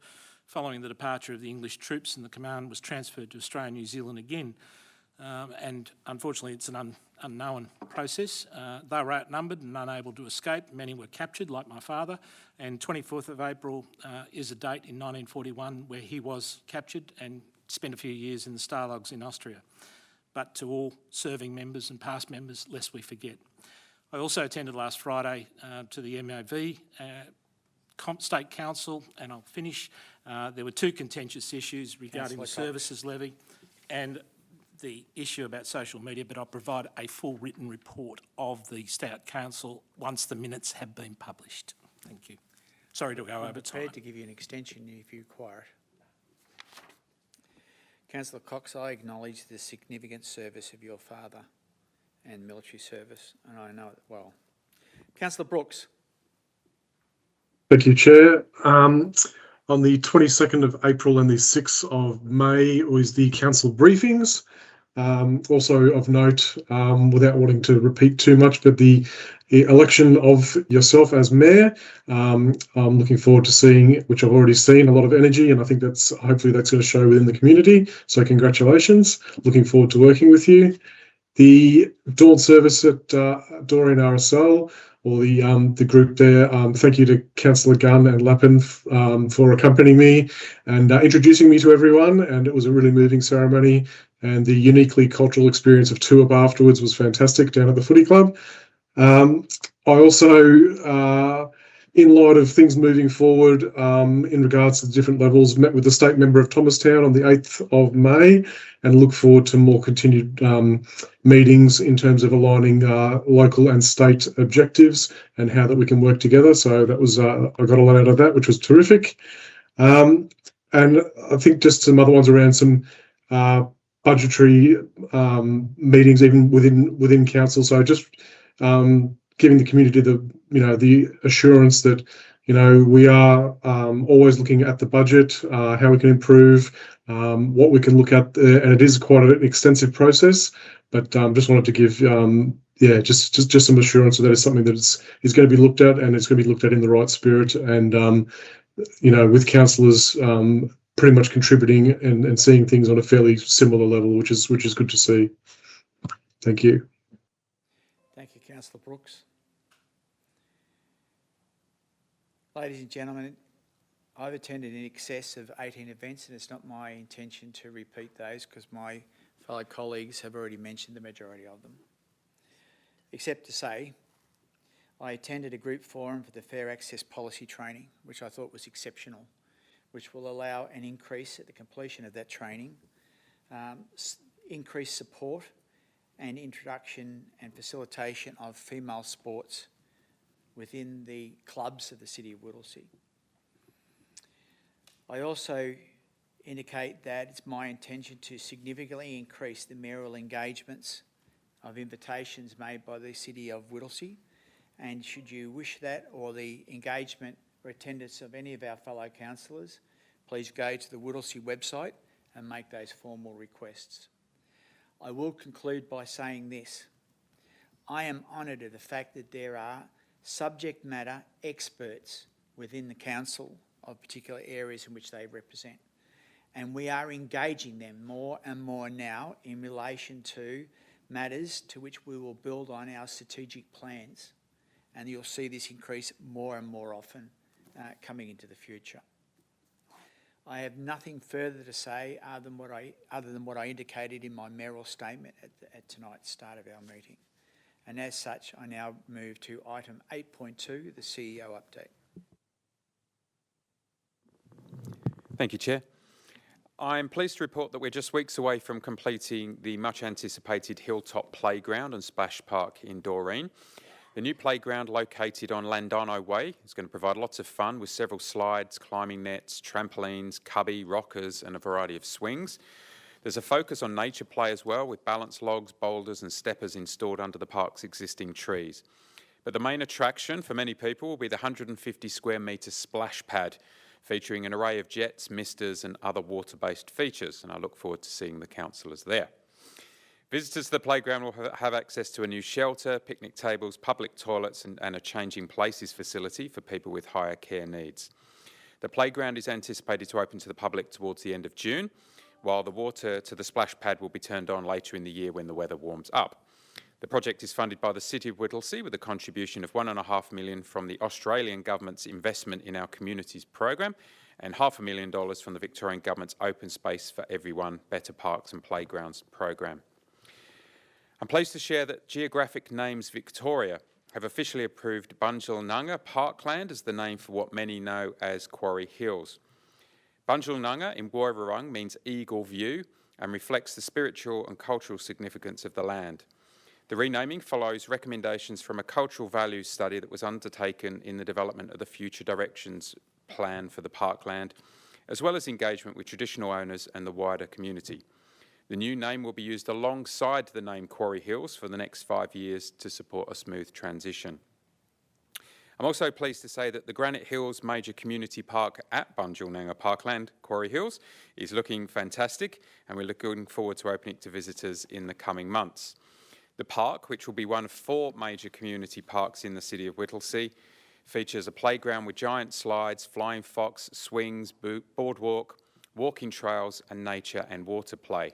following the departure of the English troops, and the command was transferred to Australia and New Zealand again. And unfortunately, it's an unknown process. They were outnumbered and unable to escape. Many were captured, like my father, and 24th of April is a date in 1941 where he was captured and spent a few years in the Stalags in Austria. But to all serving members and past members, lest we forget. I also attended last Friday to the MOV State Council, and I'll finish. There were two contentious issues regarding the services levy and the issue about social media, but I'll provide a full written report of the State Council once the minutes have been published. Thank you. Sorry to go over time. I'm prepared to give you an extension if you require it. Councillor Cox, I acknowledge the significant service of your father and military service, and I know it well. Councillor Brooks. Thank you, Chair. On the 22nd of April and the 6th of May was the council briefings. Also of note, without wanting to repeat too much, but the election of yourself as mayor, I'm looking forward to seeing, which I've already seen, a lot of energy, and I think hopefully that's going to show within the community. So congratulations. Looking forward to working with you. The dawn service at Doreen RSL, or the group there, thank you to Councillor Gunn and Lappin for accompanying me and introducing me to everyone, and it was a really moving ceremony, and the uniquely cultural experience of tour afterwards was fantastic down at the footy club. I also, in light of things moving forward in regards to the different levels, met with the state member of Thomastown on the 8th of May and look forward to more continued meetings in terms of aligning local and state objectives and how that we can work together. So that was, I got a lot out of that, which was terrific. And I think just some other ones around some budgetary meetings even within council. So just giving the community the assurance that we are always looking at the budget, how we can improve, what we can look at there, and it is quite an extensive process. But just wanted to give just some assurance that it's something that is going to be looked at, and it's going to be looked at in the right spirit, and with councillors pretty much contributing and seeing things on a fairly similar level, which is good to see. Thank you. Thank you, Councillor Brooks. Ladies and gentlemen, I've attended in excess of 18 events, and it's not my intention to repeat those because my fellow colleagues have already mentioned the majority of them. Except to say, I attended a group forum for the Fair Access Policy training, which I thought was exceptional, which will allow an increase at the completion of that training, increased support and introduction and facilitation of female sports within the clubs of the City of Whittlesea. I also indicate that it's my intention to significantly increase the mayoral engagements of invitations made by the City of Whittlesea, and should you wish that, or the engagement or attendance of any of our fellow councillors, please go to the Whittlesea website and make those formal requests. I will conclude by saying this. I am honoured at the fact that there are subject matter experts within the council of particular areas in which they represent. And we are engaging them more and more now in relation to matters to which we will build on our strategic plans. And you'll see this increase more and more often coming into the future. I have nothing further to say other than what I indicated in my mayoral statement at tonight's start of our meeting. And as such, I now move to item 8.2, the CEO update. Thank you, Chair. I'm pleased to report that we're just weeks away from completing the much anticipated Hilltop Playground and Splash Park in Doreen. The new playground located on Landano Way is going to provide lots of fun with several slides, climbing nets, trampolines, cubby, rockers and a variety of swings. There's a focus on nature play as well, with balance logs, boulders and steppers installed under the park's existing trees. But the main attraction for many people will be the 150 square metre splash pad, featuring an array of jets, misters and other water-based features, and I look forward to seeing the councillors there. Visitors to the playground will have access to a new shelter, picnic tables, public toilets and a changing places facility for people with higher care needs. The playground is anticipated to open to the public towards the end of June, while the water to the splash pad will be turned on later in the year when the weather warms up. The project is funded by the City of Whittlesea with a contribution of $1.5 million from the Australian Government's Investment in Our Communities program and $500,000 from the Victorian Government's Open Space for Everyone, Better Parks and Playgrounds program. I'm pleased to share that Geographic Names Victoria have officially approved Bunjalnunga Parkland as the name for what many know as Quarry Hills. Bunjalnunga in Woiwurrung means eagle view and reflects the spiritual and cultural significance of the land. The renaming follows recommendations from a cultural values study that was undertaken in the development of the Future Directions Plan for the parkland, as well as engagement with traditional owners and the wider community. The new name will be used alongside the name Quarry Hills for the next 5 years to support a smooth transition. I'm also pleased to say that the Granite Hills Major Community Park at Bunjalnunga Parkland, Quarry Hills, is looking fantastic, and we're looking forward to opening it to visitors in the coming months. The park, which will be one of 4 major community parks in the City of Whittlesea, features a playground with giant slides, flying fox, swings, boardwalk, walking trails and nature and water play.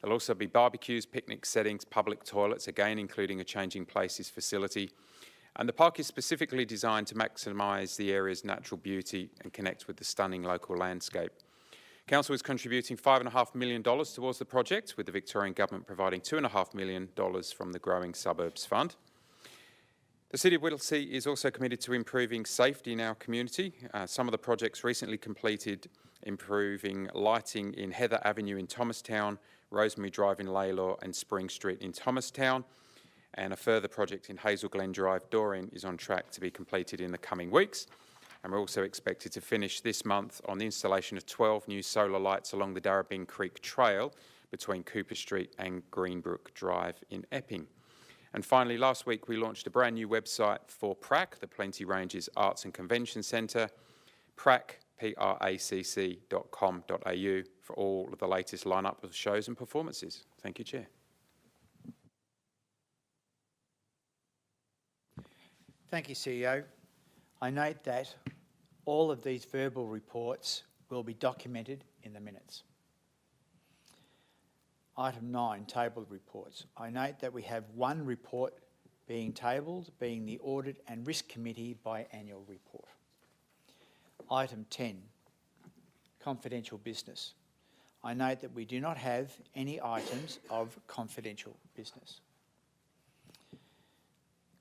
There'll also be barbecues, picnic settings, public toilets, again including a changing places facility. And the park is specifically designed to maximise the area's natural beauty and connect with the stunning local landscape. Council is contributing $5.5 million towards the project, with the Victorian Government providing $2.5 million from the Growing Suburbs Fund. The City of Whittlesea is also committed to improving safety in our community. Some of the projects recently completed improving lighting in Heather Avenue in Thomastown, Rosemary Drive in Laylaw and Spring Street in Thomastown. And a further project in Hazel Glen Drive, Doreen, is on track to be completed in the coming weeks. And we're also expected to finish this month on the installation of 12 new solar lights along the Darrabin Creek Trail between Cooper Street and Greenbrook Drive in Epping. And finally, last week we launched a brand new website for PRAC, the Plenty Ranges Arts and Convention Centre, pracc.com.au, for all of the latest lineup of shows and performances. Thank you, Chair. Thank you, CEO. I note that All of these verbal reports will be documented in the minutes. Item 9, tabled reports. I note that we have one report being tabled, being the Audit and Risk Committee biannual report. Item 10, confidential business. I note that we do not have any items of confidential business.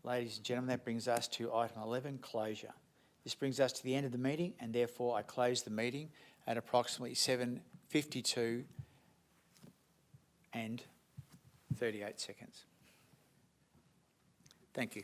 Ladies and gentlemen, that brings us to item 11, closure. This brings us to the end of the meeting, and therefore I close the meeting at approximately 7:52 and 38 seconds. Thank you.